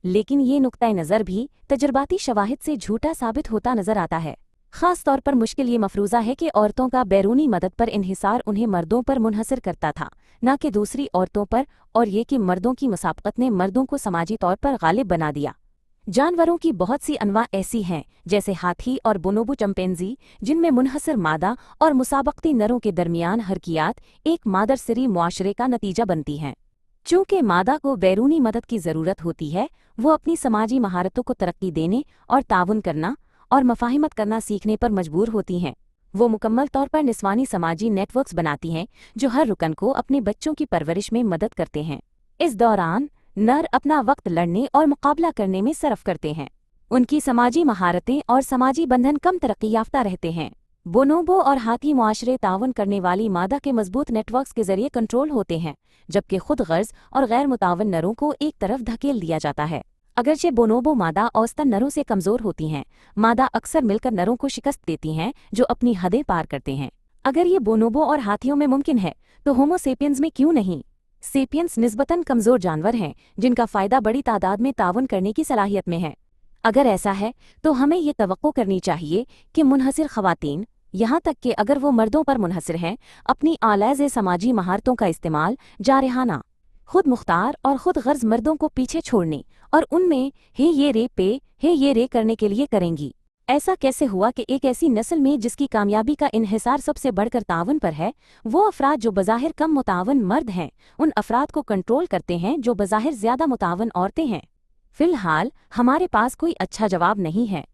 लेकिन ये नुक्ता नज़र भी तजर्बाती शवाहिद से झूठा साबित होता नजर आता है। ख़ास तौर पर मुश्किल ये मफरूज़ा है कि औरतों का बैरूनी मदद पर इन्हिसार उन्हें मर्दों पर मुनहसर करता था, न कि दूसरी औरतों पर, और ये कि मर्दों की मुसाबकत ने मर्दों को समाजी तौर पर गालिब बना दिया। जानवरों की बहुत सी अनवा ऐसी हैं, जैसे हाथी और बोनोबो चिंपैंजी, जिनमें मुनहसर मादा और मुसाबकती नरों के दरमियान हरकियात एक मादरसरी मुआशरे का नतीजा बनती हैं। चूँकि मादा को बैरूनी मदद की ज़रूरत होती है, वो अपनी समाजी महारतों को तरक्की देने और ताउन करना और मफाहिमत करना सीखने पर मजबूर होती हैं। वो मुकम्मल तौर पर निस्वानी समाजी नेटवर्क्स बनाती हैं, जो हर रुकन को अपने बच्चों की परवरिश में मदद करते हैं। इस दौरान नर अपना वक्त लड़ने और मुकाबला करने में सरफ करते हैं। उनकी समाजी महारतें और समाजी बंधन कम तरक्की याफ्ता रहते हैं। बोनोबो और हाथी मुआशरे ताउन करने वाली मादा के मजबूत नेटवर्क्स के जरिए कंट्रोल होते हैं, जबकि खुद गर्ज और गैर मुतावन नरों को एक तरफ धकेल दिया जाता है। अगरचे बोनोबो मादा औसतन नरों से कमज़ोर होती हैं, मादा अक्सर मिलकर नरों को शिकस्त देती हैं, जो अपनी हदें पार करते हैं। अगर ये बोनोबो और हाथियों में मुमकिन है, तो होमो सेपियंस में क्यों नहीं? सेपियंस निस्बतन कमज़ोर जानवर हैं, जिनका फ़ायदा बड़ी तादाद में ताउन करने की सलाहियत में है। अगर ऐसा है, तो हमें ये तवक्को करनी चाहिए कि मुनहसिर ख़वातीन, यहाँ तक कि अगर वो मर्दों पर मुनहसिर हैं, अपनी आलैज़ समाजी महारतों का इस्तेमाल जारहाना, खुद मुख्तार और खुद गर्ज मर्दों को पीछे छोड़ने और उनमें हे ये रे करने के लिए करेंगी। ऐसा कैसे हुआ कि एक ऐसी नस्ल में जिसकी कामयाबी का इन्हिसार सबसे बढ़कर तावन पर है, वो अफराद जो बज़ाहिर कम मुतावन मर्द हैं, उन अफराद को कंट्रोल करते हैं जो बज़ाहिर ज़्यादा मुतावन औरतें हैं? फ़िलहाल हमारे पास कोई अच्छा जवाब नहीं है।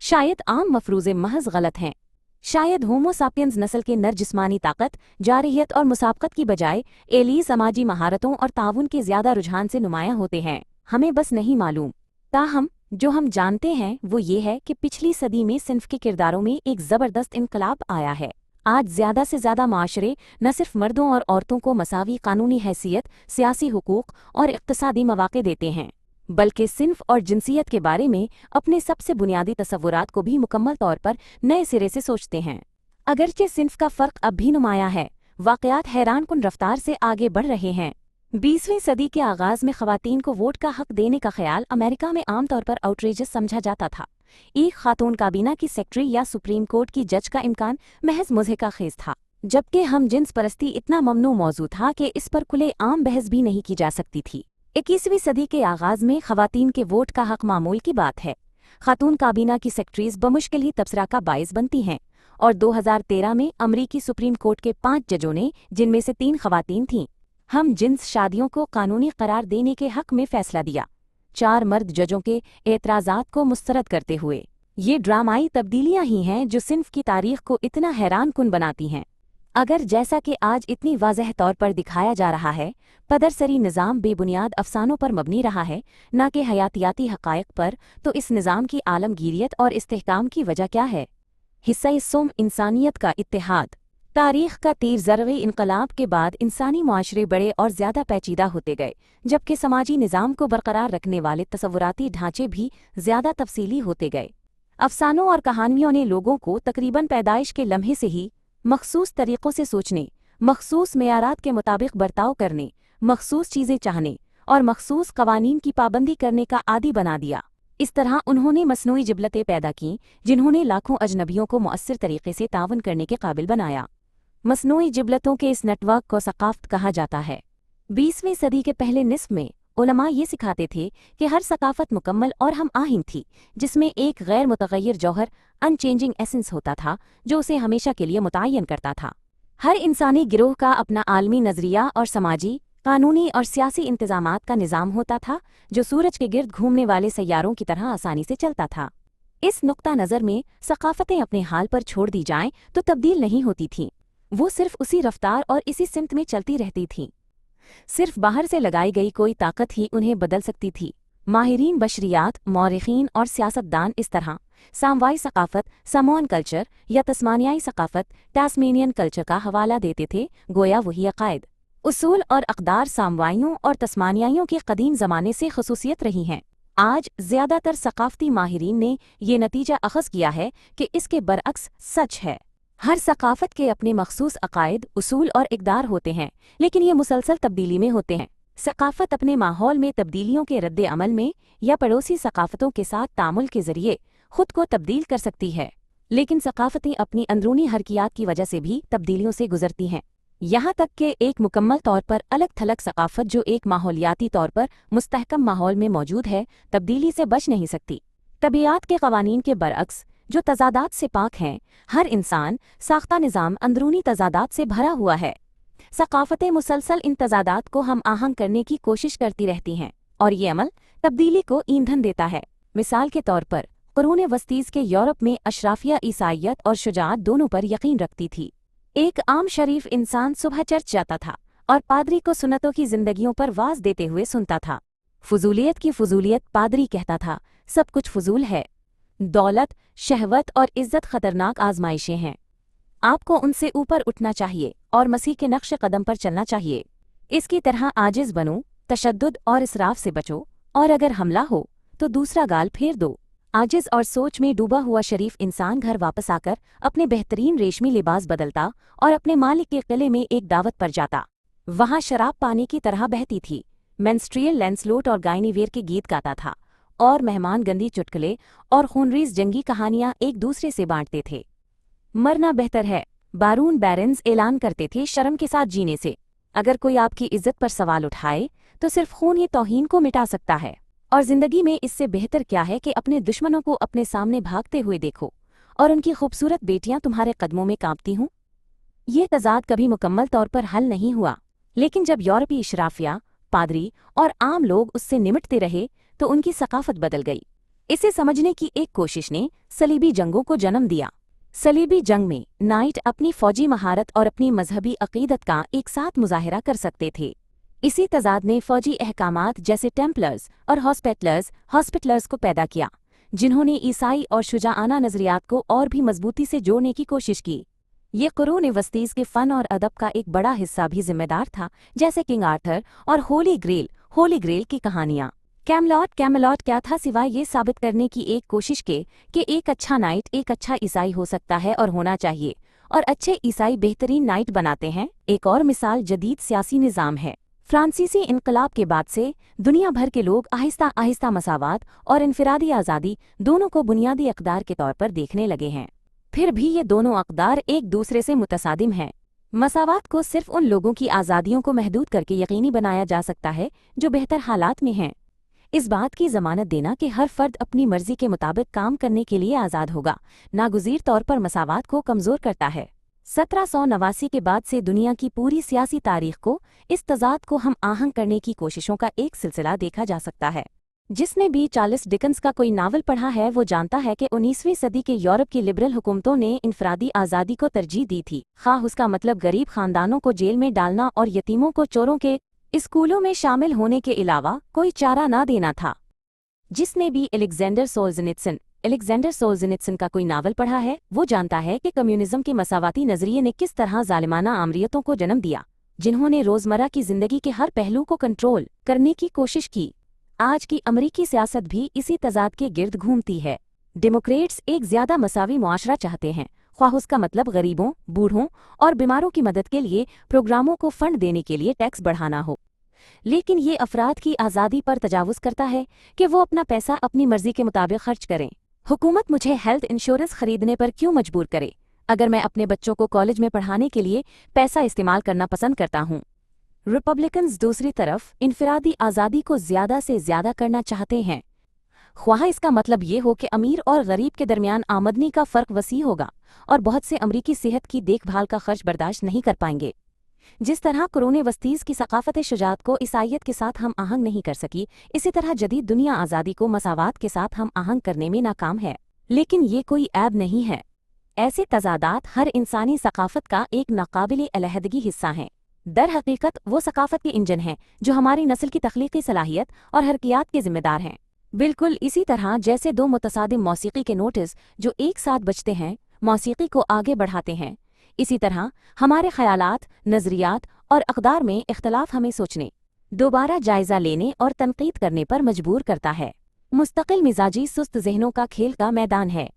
शायद आम मफरूज़े महज गलत हैं। शायद होमो सापियंस नस्ल के नर जिस्मानी ताकत, जारहियत और मुसाबकत की बजाय एली समाजी महारतों और ताउन के ज़्यादा रुझान से नुमायां होते हैं, हमें बस नहीं मालूम। ताहम जो हम जानते हैं वो ये है कि पिछली सदी में सिन्फ के किरदारों में एक ज़बरदस्त इनकलाब आया है। आज ज़्यादा से ज़्यादा माशरे न सिर्फ मर्दों और औरतों को मसावी कानूनी हैसियत, सियासी हुकूक और इक़्तिसादी मौक़े देते हैं, बल्कि सिन्फ और जिनसियत के बारे में अपने सबसे बुनियादी तसव्वुरात को भी मुकम्मल तौर पर नए सिरे से सोचते हैं। अगरचे सिन्फ का फ़र्क अब भी नुमाया है, वाक़यात हैरानकुन रफ्तार से आगे बढ़ रहे हैं। 20वीं सदी के आगाज़ में ख़वातीन को वोट का हक देने का ख्याल अमेरिका में आमतौर पर आउटरेजस समझा जाता था। एक खातून काबीना की सेक्रेटरी या सुप्रीम कोर्ट की जज का इम्कान महज मुज़हिका खेज़ था, जबकि हम जिन्स परस्ती इतना ममनू मौजू था कि इस पर खुले आम बहस भी नहीं की जा सकती थी। 21वीं सदी के आगाज़ में ख़वातीन के वोट का हक मामूल की बात है। खातून काबीना की सेक्रेटरीज बमुश्किल ही तबसरा का बाइस बनती हैं, और 2013 में अमरीकी सुप्रीम कोर्ट के 5 जजों ने, जिनमें से 3 ख़वातीन थीं, हम जिन्स शादियों को कानूनी करार देने के हक में फैसला दिया। 4 मर्द जजों के एतराज़ात को मुस्तरद करते हुए। ये ड्रामाई तब्दीलियां ही हैं जो सिन्फ की तारीख को इतना हैरानकुन बनाती हैं। अगर जैसा कि आज इतनी वाज़ेह तौर पर दिखाया जा रहा है, पदरसरी निज़ाम बेबुनियाद अफसानों पर मबनी रहा है, न कि हयातियाती हक़ाइक़ पर, तो इस निज़ाम की आलमगीरियत और इस्तेहकाम की वजह क्या है? हिस्सा सुम इंसानियत का इत्तेहाद। तारीख़ का तीर ज़रग़ी इनकलाब के बाद इंसानी मुआशरे बड़े और ज़्यादा पेचीदा होते गए, जबकि समाजी निज़ाम को बरकरार रखने वाले तसव्वुराती ढांचे भी ज़्यादा तफसीली होते गए। अफसानों और कहानियों ने लोगों को तकरीबन पैदाइश के लम्हे से ही मखसूस तरीक़ों से सोचने, मखसूस मेयारात के मुताबिक बर्ताव करने, मखसूस चीज़ें चाहने और मखसूस क़वानीन की पाबंदी करने का आदी बना दिया। इस तरह उन्होंने मसनूई जिबलतें पैदा की, जिन्होंने लाखों अजनबियों को मुअस्सिर तरीक़े से तावन करने के काबिल बनाया। मसनूई जिबलतों के इस नेटवर्क को सक़ाफ़त कहा जाता है। 20वीं सदी के पहले निस्फ़ में उलमा ये सिखाते थे कि हर सकाफ़त मुकम्मल और हम आहंग थी, जिसमें एक गैर मुतग़य्यर जौहर, अनचेंजिंग एसेंस होता था, जो उसे हमेशा के लिए मुतय्यन करता था। हर इंसानी गिरोह का अपना आलमी नज़रिया और समाजी, कानूनी और सियासी इंतज़ामात का निज़ाम होता था, जो सूरज के गिर्द घूमने वाले सैयारों की तरह आसानी से चलता था। इस नुक्ता नज़र में सकाफ़तें अपने हाल पर छोड़ दी जाएं तो तब्दील नहीं होती थीं, वो सिर्फ उसी रफ्तार और इसी सिमत में चलती रहती थीं। सिर्फ बाहर से लगाई गई कोई ताकत ही उन्हें बदल सकती थी। माहिरीन बशरियात, मौरिखीन और सियासतदान इस तरह सामवाई सकाफ़त, समोन कल्चर या तस्मानियाई सकाफ़त, टास्मेनियन कल्चर का हवाला देते थे, गोया वही अक़ायद, उसूल और अक़दार सामवाइयों और तस्मानियाइयों के कदीम ज़माने से ख़ुसूसियत रही हैं। आज ज़्यादातर सकाफ़ती माहिरीन ने ये नतीजा अख़ज़ किया है कि इसके बरअक्स सच है। हर सकाफ़त के अपने मखसूस अक़ायद, उसूल और इक़दार होते हैं, लेकिन ये मुसलसल तब्दीली में होते हैं। सकाफ़त अपने माहौल में तब्दीलियों के रद्द अमल में या पड़ोसी सकाफ़तों के साथ तामुल के ज़रिए खुद को तब्दील कर सकती है, लेकिन सकाफ़तें अपनी अंदरूनी हरकियात की वजह से भी तब्दीलियों से गुजरती हैं। यहाँ तक कि एक मुकम्मल तौर पर अलग थलग सकाफ़त जो एक माहौलियाती तौर पर मुस्तहकम माहौल में मौजूद है, तब्दीली से बच नहीं सकती। तबीयत के क़वानीन के बरअक्स जो तज़ादात से पाक हैं, हर इंसान साख्ता निज़ाम अंदरूनी तज़ादात से भरा हुआ है। सकाफ़तें मुसलसल इन तज़ादात को हम आहंग करने की कोशिश करती रहती हैं और ये अमल तब्दीली को ईंधन देता है। मिसाल के तौर पर क़ुरून वस्तीज़ के यूरोप में अशराफिया ईसाइयत और शुजाअत दोनों पर यकीन रखती थी। एक आम शरीफ इंसान सुबह चर्च जाता था और पादरी को सुन्नतों की जिंदगियों पर वाज देते हुए सुनता था। फजूलियत की फजूलियत, पादरी कहता था, सब कुछ फजूल है। दौलत, शहवत और इज्जत खतरनाक आजमाइशें हैं, आपको उनसे ऊपर उठना चाहिए और मसीह के नक्श कदम पर चलना चाहिए। इसकी तरह आजिज बनो, तशद्दुद और इसराफ से बचो, और अगर हमला हो तो दूसरा गाल फेर दो। आजिज और सोच में डूबा हुआ शरीफ इंसान घर वापस आकर अपने बेहतरीन रेशमी लिबास बदलता और अपने मालिक के किले में एक दावत पर जाता। वहाँ शराब पानी की तरह बहती थी। मेंस्ट्रियल लैंसलोट और गाइनीवेर के गीत गाता था और मेहमान गंदी चुटकुले और खूनरेज़ जंगी कहानियां एक दूसरे से बांटते थे। मरना बेहतर है, बारून बैरन्स ऐलान करते थे शर्म के साथ जीने से। अगर कोई आपकी इज्जत पर सवाल उठाए तो सिर्फ खून ही तौहीन को मिटा सकता है, और जिंदगी में इससे बेहतर क्या है कि अपने दुश्मनों को अपने सामने भागते हुए देखो और उनकी खूबसूरत बेटियां तुम्हारे कदमों में कांपती हूं। ये तजाद कभी मुकम्मल तौर पर हल नहीं हुआ, लेकिन जब यूरोपी इशराफिया, पादरी और आम लोग उससे निमटते रहे तो उनकी सकाफत बदल गई। इसे समझने की एक कोशिश ने सलीबी जंगों को जन्म दिया। सलीबी जंग में नाइट अपनी फौजी महारत और अपनी मजहबी अकीदत का एक साथ मुजाहिरा कर सकते थे। इसी तजाद ने फौजी अहकामात जैसे टेम्पलर्स और हॉस्पिटलर्स को पैदा किया, जिन्होंने ईसाई और शुजाआना नजरियात को और भी मजबूती से जोड़ने की कोशिश की। ये क़ुरून वस्तीज़ के फ़न और अदब का एक बड़ा हिस्सा भी जिम्मेदार था, जैसे किंग आर्थर और होली ग्रेल की कहानियाँ। कैमलॉट क्या था सिवाय ये साबित करने की एक कोशिश के कि एक अच्छा नाइट एक अच्छा ईसाई हो सकता है और होना चाहिए, और अच्छे ईसाई बेहतरीन नाइट बनाते हैं। एक और मिसाल जदीद सियासी निज़ाम है। फ्रांसीसी इनकलाब के बाद से दुनिया भर के लोग आहिस्ता आहिस्ता मसावात और इनफरादी आज़ादी दोनों को बुनियादी अक़दार के तौर पर देखने लगे हैं। फिर भी ये दोनों अक़दार एक दूसरे से मुतसादिम हैं। मसावात को सिर्फ उन लोगों की आज़ादियों को महदूद करके यकीनी बनाया जा सकता है जो बेहतर हालात में हैं। इस बात की ज़मानत देना कि हर फर्द अपनी मर्जी के मुताबिक काम करने के लिए आज़ाद होगा, नागुज़ीर तौर पर मसावात को कमज़ोर करता है। 1789 के बाद से दुनिया की पूरी सियासी तारीख को इस तजाद को हम आहंग करने की कोशिशों का एक सिलसिला देखा जा सकता है। जिसने भी चार्ल्स डिकन्स का कोई नावल पढ़ा है वो जानता है कि 19वीं सदी के यूरोप की लिबरल हुकूमतों ने इनफरादी आज़ादी को तरजीह दी थी, खाह उसका मतलब गरीब खानदानों को जेल में डालना और यतीमों को चोरों के स्कूलों में शामिल होने के अलावा कोई चारा ना देना था। जिसने भी एलेक्जेंडर सोल्जनित्सन का कोई नावल पढ़ा है वो जानता है कि कम्युनिज्म के मसावाती नजरिए ने किस तरह जालिमाना आमरियतों को जन्म दिया, जिन्होंने रोजमर्रा की जिंदगी के हर पहलू को कंट्रोल करने की कोशिश की। आज की अमरीकी सियासत भी इसी तजाद के गिर्द घूमती है। डेमोक्रेट्स एक ज्यादा मसावी मुआशरा चाहते हैं, ख्वाह उसका मतलब गरीबों, बूढ़ों और बीमारों की मदद के लिए प्रोग्रामों को फंड देने के लिए टैक्स बढ़ाना हो। लेकिन ये अफराद की आज़ादी पर तजावुज़ करता है कि वो अपना पैसा अपनी मर्जी के मुताबिक खर्च करें। हुकूमत मुझे हेल्थ इंश्योरेंस खरीदने पर क्यों मजबूर करे, अगर मैं अपने बच्चों को कॉलेज में पढ़ाने के लिए पैसा इस्तेमाल करना पसंद करता हूँ। रिपब्लिकन्स दूसरी तरफ इनफरादी आज़ादी को ज़्यादा से ज़्यादा करना चाहते हैं, ख्वाह इसका मतलब ये हो कि अमीर और गरीब के दरमियान आमदनी का फ़र्क वसी होगा और बहुत से अमरीकी सेहत की देखभाल का खर्च बर्दाश्त नहीं कर पाएंगे। जिस तरह क़ुरून वस्तीज़ की सकाफ़त शुजाअत को ईसाइयत के साथ हम आहंग नहीं कर सकी, इसी तरह जदीद दुनिया आज़ादी को मसावात के साथ हम आहंग करने में नाकाम है। लेकिन ये कोई ऐब नहीं है। ऐसे तजादात हर इंसानी सकाफ़त का एक नाकाबिले अलहदगी हिस्सा हैं। दर हकीकत वो सकाफ़त के इंजन हैं जो हमारी नस्ल की तख्लीकी सलाहियत और हरकियात के ज़िम्मेदार हैं। बिल्कुल इसी तरह जैसे दो मुतसादिम मौसीकी के नोटिस जो एक साथ बजते हैं मौसीकी को आगे बढ़ाते हैं, इसी तरह हमारे ख़यालात, नज़रियात और अक़दार में इख्तलाफ हमें सोचने, दोबारा जायज़ा लेने और तनक़ीद करने पर मजबूर करता है। मुस्तकिल मिजाजी सुस्त ज़हनों का खेल का मैदान है।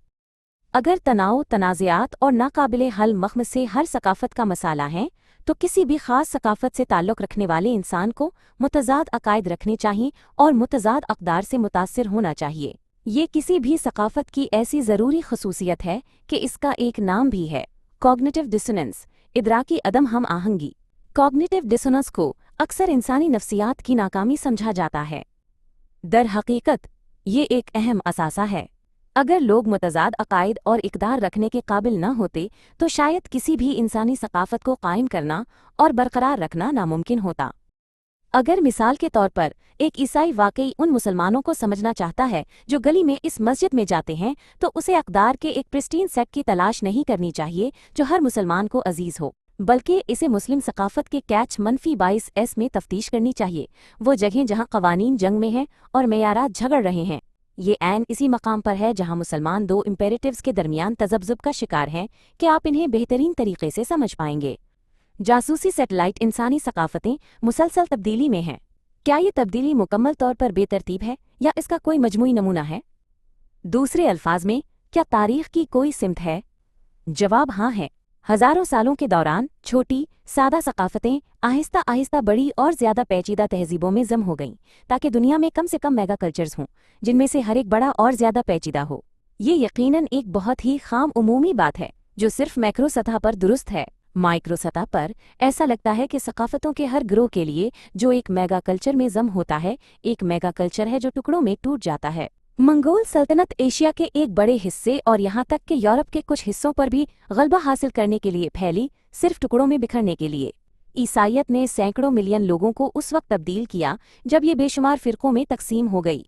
अगर तनाव, तनाज़ात और नाकाबिले हल मख्म से हर सकाफ़त का मसाला है तो किसी भी खास सकाफत से ताल्लुक़ रखने वाले इंसान को मुतज़ाद अकायद रखने चाहिए और मुतज़ाद अक़दार से मुतासिर होना चाहिए। ये किसी भी सकाफत की ऐसी ज़रूरी खसूसियत है कि इसका एक नाम भी है, कॉग्निटिव डिसोनेंस, इदराकी अदम हम आहंगी। कॉग्निटिव डिसोनेंस को अक्सर इंसानी नफ्सियात की नाकामी समझा जाता है। दर हकीकत ये एक अहम असासा है। अगर लोग मुतज़ाद अकायद और इक़दार रखने के काबिल न होते तो शायद किसी भी इंसानी सकाफत को कायम करना और बरकरार रखना नामुमकिन होता। अगर मिसाल के तौर पर एक ईसाई वाकई उन मुसलमानों को समझना चाहता है जो गली में इस मस्जिद में जाते हैं, तो उसे अक़दार के एक प्रिस्टीन सेट की तलाश नहीं करनी चाहिए जो हर मुसलमान को अजीज़ हो, बल्कि इसे मुस्लिम सकाफत के कैच -22S में तफ्तीश करनी चाहिए, वो जगहें जहाँ कवानीन जंग में हैं और मेयारात झगड़ रहे हैं। ये ऐन इसी मकाम पर है जहाँ मुसलमान दो इम्पेरेटिव्स के दरमियान तज़ब्ज़ुब का शिकार हैं कि आप इन्हें बेहतरीन तरीके से समझ पाएंगे। जासूसी सैटेलाइट इंसानी सकाफतें मुसलसल तब्दीली में हैं। क्या ये तब्दीली मुकम्मल तौर पर बेतरतीब है या इसका कोई मजमूई नमूना है? दूसरे अल्फाज में, क्या तारीख की कोई सिमत है? जवाब हाँ है। हज़ारों सालों के दौरान छोटी सादा सकाफतें आहिस्ता आहिस्ता बड़ी और ज़्यादा पेचीदा तहजीबों में जम हो गईं, ताकि दुनिया में कम से कम मेगा कल्चर्स हों जिनमें से हर एक बड़ा और ज़्यादा पेचीदा हो। ये यकीनन एक बहुत ही खाम उमूमी बात है जो सिर्फ मैक्रो सतह पर दुरुस्त है। माइक्रो सतह पर ऐसा लगता है कि सकाफतों के हर ग्रोह के लिए जो एक मेगा कल्चर में जम होता है, एक मेगा कल्चर है जो टुकड़ों में टूट जाता है। मंगोल सल्तनत एशिया के एक बड़े हिस्से और यहाँ तक कि यूरोप के कुछ हिस्सों पर भी गलबा हासिल करने के लिए फैली, सिर्फ टुकड़ों में बिखरने के लिए। ईसाइयत ने सैकड़ों मिलियन लोगों को उस वक्त तब्दील किया जब ये बेशुमार फ़िरक़ों में तकसीम हो गई।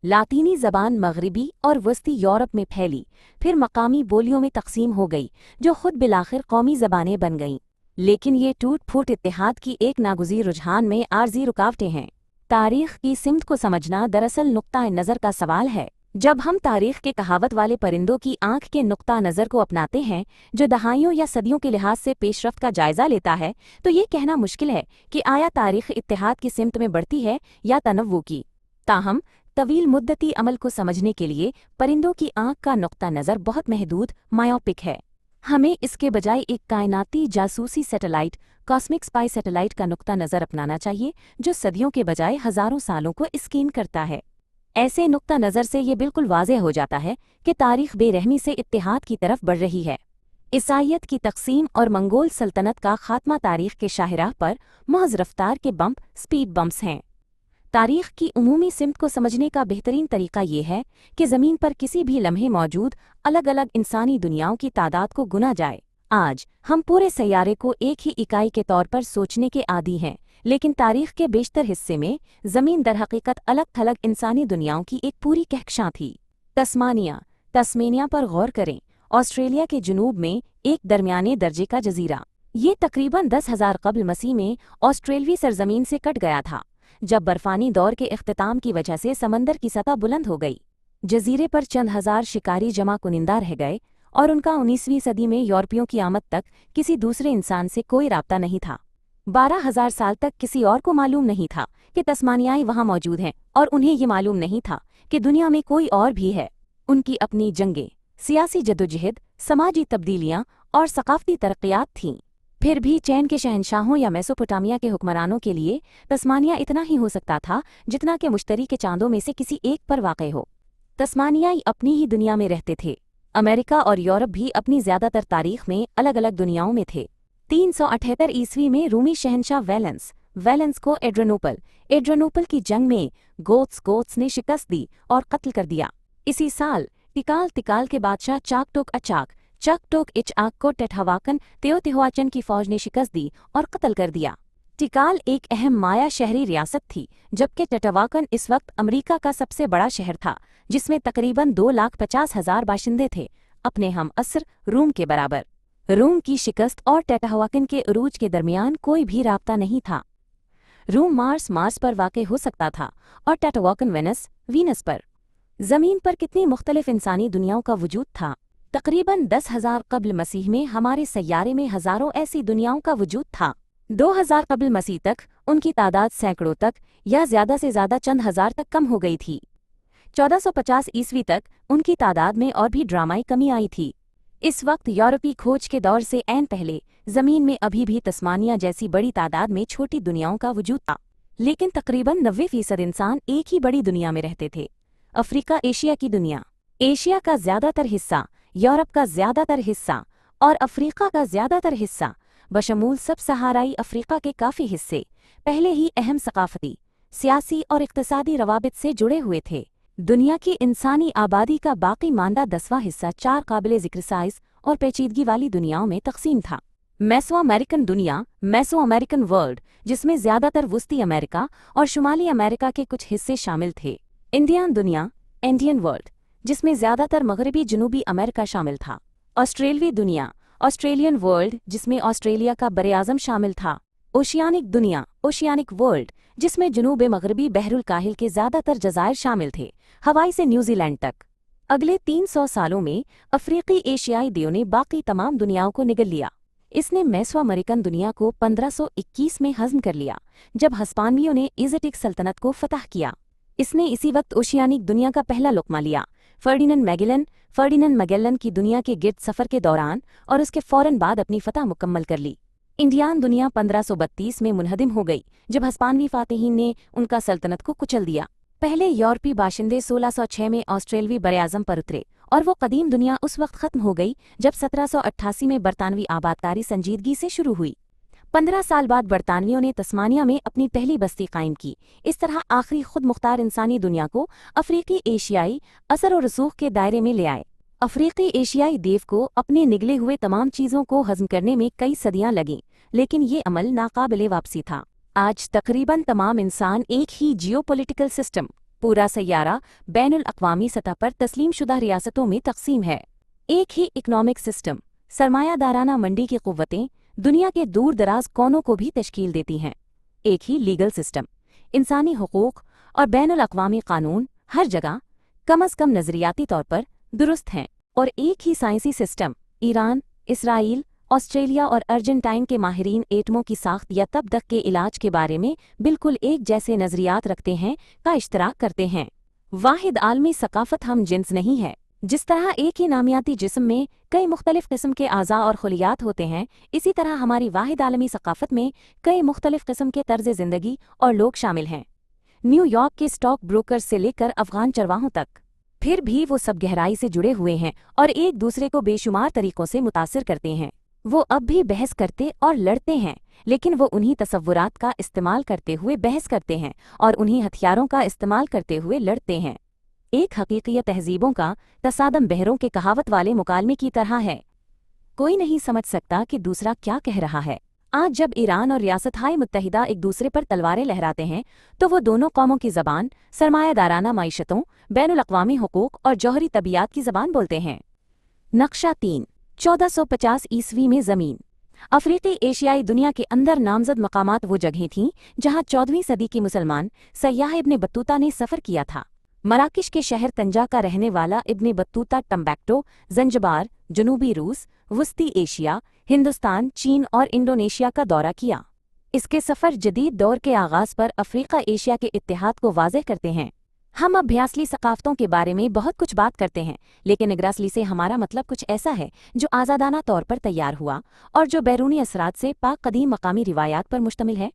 लातीनी ज़बान मगरिबी और वस्ती यूरोप में फैली, फिर मकामी बोलियों में तकसीम हो गई जो खुद बिलाखिर कौमी ज़बानें बन गईं। लेकिन ये टूट फूट इत्तेहाद की एक नागुज़ीर रुझान में आर्जी रुकावटें हैं। तारीख़ की सिमत को समझना दरअसल नुक्ता नज़र का सवाल है। जब हम तारीख़ के कहावत वाले परिंदों की आंख के नुक्ता नज़र को अपनाते हैं जो दहाइयों या सदियों के लिहाज से पेशरफ्त का जायज़ा लेता है, तो ये कहना मुश्किल है कि आया तारीख़ इत्तेहाद की सिमत में बढ़ती है या तनव्वु की। ताहम तवील मुद्दती अमल को समझने के लिए परिंदों की आंख का नुक्ता नज़र बहुत महदूद मायोपिक है। हमें इसके बजाय एक कायनाती जासूसी सैटेलाइट, कॉस्मिक स्पाई सैटेलाइट का नुक्ता नज़र अपनाना चाहिए जो सदियों के बजाय हज़ारों सालों को स्कैन करता है। ऐसे नुक्ता नज़र से ये बिल्कुल वाज़ेह हो जाता है कि तारीख़ बेरहमी से इत्तेहाद की तरफ बढ़ रही है। ईसाइयत की तकसीम और मंगोल सल्तनत का खात्मा तारीख़ के शाहराह पर महज रफ्तार के बम्प, स्पीड बम्प्स हैं। तारीख़ की उमूमी सिमत को समझने का बेहतरीन तरीका ये है कि ज़मीन पर किसी भी लम्हे मौजूद अलग अलग इंसानी दुनियाओं की तादाद को गुना जाए। आज हम पूरे सैयारे को एक ही इकाई के तौर पर सोचने के आदी हैं, लेकिन तारीख़ के बेशतर हिस्से में ज़मीन दरहकीकत अलग थलग इंसानी दुनियाओं की एक पूरी कहकशां थी। तस्मानिया पर गौर करें। ऑस्ट्रेलिया के जुनूब में एक दरमियाने दर्जे का जजीरा। ये तकरीबन 10,000 क़ब्ल मसीह में ऑस्ट्रेलवी सरजमीन से कट गया था, जब बर्फानी दौर के इख्तिताम की वजह से समंदर की सतह बुलंद हो गई। जजीरे पर चंद हज़ार शिकारी जमा कुनिंदा रह गए और उनका 19वीं सदी में यूरोपियों की आमद तक किसी दूसरे इंसान से कोई राब्ता नहीं था। 12,000 साल तक किसी और को मालूम नहीं था कि तस्मानियाई वहाँ मौजूद हैं, और उन्हें ये मालूम नहीं था कि दुनिया में कोई और भी है। उनकी अपनी जंगें, सियासी जदोजहद, समाजी तब्दीलियाँ और सकाफती तरक्यात थीं। फिर भी चैन के शहंशाहों या मेसोपोटामिया के हुक्मरानों के लिए तस्मानिया इतना ही हो सकता था जितना कि मुश्तरी के चांदों में से किसी एक पर वाक़ई हो। तस्मानियाई अपनी ही दुनिया में रहते थे। अमेरिका और यूरोप भी अपनी ज़्यादातर तारीख़ में अलग अलग दुनियाओं में थे। 378 ईस्वी में रूमी शहंशाह वैलेंस को एड्रियानोपल की जंग में गोत्स ने शिकस्त दी और कत्ल कर दिया। इसी साल तिकाल के बादशाह चकटोक इचआक को टेटहवाकन तेओतिहुआचन की फौज ने शिकस्त दी और कत्ल कर दिया। टिकाल एक अहम माया शहरी रियासत थी, जबकि टेटहवाकन इस वक्त अमरीका का सबसे बड़ा शहर था, जिसमें तकरीबन 2,50,000 बाशिंदे थे, अपने हम असर रूम के बराबर। रूम की शिकस्त और टेटहवाकन के उरूज के दरमियान कोई भी राब्ता नहीं था। रूम मार्स पर वाक़ई हो सकता था और टेटहवाकन वीनस पर। ज़मीन पर कितनी मुख्तलिफ इंसानी दुनियाओं का वजूद था। तकरीबन 10,000 क़ब्ल मसीह में हमारे सैयारे में हज़ारों ऐसी दुनियाओं का वजूद था। 2000 क़ब्ल मसीह तक उनकी तादाद सैकड़ों तक या ज़्यादा से ज़्यादा चंद हज़ार तक कम हो गई थी। 1450 ईस्वी तक उनकी तादाद में और भी ड्रामाई कमी आई थी। इस वक्त यूरोपी खोज के दौर से ऐन पहले जमीन में अभी भी तस्मानिया जैसी बड़ी तादाद में छोटी दुनियाओं का वजूद था, लेकिन तकरीबन 90% इंसान एक ही बड़ी दुनिया में रहते थे। अफ्रीका एशिया की दुनिया। एशिया का ज्यादातर हिस्सा, यूरोप का ज्यादातर हिस्सा और अफ्रीका का ज्यादातर हिस्सा बशमूल सब सहाराई अफ्रीका के काफ़ी हिस्से पहले ही अहम सकाफती, सियासी और इक्तसादी रवाबित से जुड़े हुए थे। दुनिया की इंसानी आबादी का बाकी मानदा 10वां हिस्सा 4 काबिले ज़िक्र साइज और पेचीदगी वाली दुनियाओं में तकसीम था। मेसो अमेरिकन दुनिया, मेसो अमेरिकन वर्ल्ड, जिसमें ज़्यादातर वस्ती अमेरिका और शुमाली अमेरिका के कुछ हिस्से शामिल थे। इंडियन दुनिया, इंडियन वर्ल्ड, जिसमें ज़्यादातर मगरबी जनूबी अमेरिका शामिल था। ऑस्ट्रेलवी दुनिया, ऑस्ट्रेलियन वर्ल्ड, जिसमें ऑस्ट्रेलिया का बरे-आज़म शामिल था। ओशियानिक दुनिया, ओशियानिक वर्ल्ड, जिसमें जनूब मगरबी बहरुल काहिल के ज़्यादातर जज़ायर शामिल थे, हवाई से न्यूजीलैंड तक। अगले 300 सालों में अफ्रीकी एशियाई देव ने बाकी तमाम दुनियाओं को निगल लिया। इसने मेसो अमेरिकन दुनिया को 1521 में हज़म कर लिया, जब हस्पानियों ने एज़टेक सल्तनत को फतह किया। इसने इसी वक्त ओशियानिक दुनिया का पहला लुक़मा लिया, फर्डिनेंड मैगेलन की दुनिया के गिर्द सफ़र के दौरान, और उसके फ़ौरन बाद अपनी फतह मुकम्मल कर ली। इंडियान दुनिया 1532 में मुनहदिम हो गई, जब हस्पानवी फातिहीन ने उनका सल्तनत को कुचल दिया। पहले यूरोपी बाशिंदे 1606 में ऑस्ट्रेलवी बरे-आज़म पर उतरे, और वो कदीम दुनिया उस वक्त ख़त्म हो गई जब 1788 में बरतानवी आबादकारी संजीदगी से शुरू हुई। 15 साल बाद बरतानवियों ने तस्मानिया में अपनी पहली बस्ती कायम की। इस तरह आखिरी खुद मुख्तार इंसानी दुनिया को अफ्रीकी एशियाई असर और रसूख के दायरे में ले आए। अफ्रीकी एशियाई देव को अपने निगले हुए तमाम चीज़ों को हज़म करने में कई सदियां लगीं, लेकिन ये अमल नाकाबिले वापसी था। आज तकरीबन तमाम इंसान एक ही जियोपॉलिटिकल सिस्टम, पूरा सैयारा बैनुल अक़वामी सतह पर तस्लीम शुदा रियासतों में तकसीम है। एक ही इकनॉमिक सिस्टम, सरमायादाराना मंडी की क़ुव्वतें दुनिया के दूर दराज कोनों को भी तश्कील देती हैं। एक ही लीगल सिस्टम, इंसानी हुकूक और बैनुल अक़वामी कानून हर जगह कम अज़ कम नज़रियाती तौर पर दुरुस्त हैं। और एक ही साइंसी सिस्टम, ईरान, इसराइल, ऑस्ट्रेलिया और अर्जेंटाइन के माहिरीन एटमों की साख्त या तब के इलाज के बारे में बिल्कुल एक जैसे नज़रियात रखते हैं का इश्तराक करते हैं। वाहिद आलमी सकाफ़त हम जिन्स नहीं है। जिस तरह एक ही नामियाती जिस्म में कई मुख्तलिफ किस्म के आज़ा और खुलियात होते हैं, इसी तरह हमारी वाहिद आलमी सकाफ़त में कई मुख्तलिफ किस्म के तर्ज़ ज़िंदगी और लोग शामिल हैं, न्यूयॉर्क के स्टॉक ब्रोकर से लेकर अफ़गान चरवाहों तक। फिर भी वो सब गहराई से जुड़े हुए हैं और एक दूसरे को बेशुमार तरीक़ों से मुतासिर करते हैं। वो अब भी बहस करते और लड़ते हैं, लेकिन वो उन्हीं तसव्वुरात का इस्तेमाल करते हुए बहस करते हैं और उन्हीं हथियारों का इस्तेमाल करते हुए लड़ते हैं। एक हकीकी तहजीबों का तसादम बहरों के कहावत वाले मुकालमे की तरह है। कोई नहीं समझ सकता कि दूसरा क्या कह रहा है। आज जब ईरान और रियासत-ए मुत्तहिदा एक दूसरे पर तलवारें लहराते हैं, तो वो दोनों कौमों की ज़बान, सरमायादाराना माइशतों, बैनुल अक़वामी हुकूक और जौहरी तबीयात की ज़बान बोलते हैं। नक्शा 3, 1450 ईस्वी में ज़मीन। अफ्रीकी एशियाई दुनिया के अंदर नामज़द मकामात वो जगहें थीं जहाँ 14वीं सदी की मुसलमान सयाह इब्ने बत्तूता ने सफ़र किया था। मराकिश के शहर तंजा का रहने वाला इब्ने बत्तूता टम्बैक्टो, ज़ंजबार, जनूबी रूस, वस्ती एशिया, हिंदुस्तान, चीन और इंडोनेशिया का दौरा किया। इसके सफ़र जदीद दौर के आगाज़ पर अफ्रीका एशिया के इत्तेहाद को वाज़ेह करते हैं। हम अभ्यासली सकाफ़तों के बारे में बहुत कुछ बात करते हैं, लेकिन निगरासली से हमारा मतलब कुछ ऐसा है जो आज़ादाना तौर पर तैयार हुआ और जो बैरूनी असरात से पाक कदीम मकामी रिवायात पर मुश्तमिल है।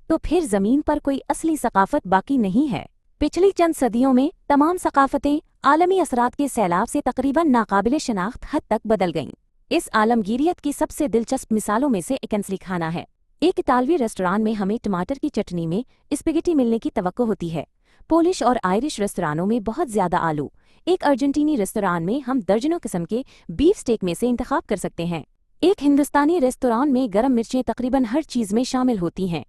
तो फिर ज़मीन पर कोई असली सकाफ़त बाकी नहीं है। पिछली चंद सदियों में तमाम सकाफ़तें आलमी असरात के सैलाब से तकरीबन नाकाबिले शनाख्त हद तक बदल गईं। इस आलमगीरियत की सबसे दिलचस्प मिसालों में से एक अंसली खाना है। एक इतालवी रेस्टोरां में हमें टमाटर की चटनी में स्पेगेटी मिलने की तवक्को होती है। पोलिश और आयरिश रेस्तरानों में बहुत ज़्यादा आलू। एक अर्जेंटीनी रेस्तोरां में हम दर्जनों किस्म के बीफ स्टेक में से इंतखाब कर सकते हैं। एक हिंदुस्तानी रेस्तोरां में गर्म मिर्चें तकरीबन हर चीज़ में शामिल होती हैं,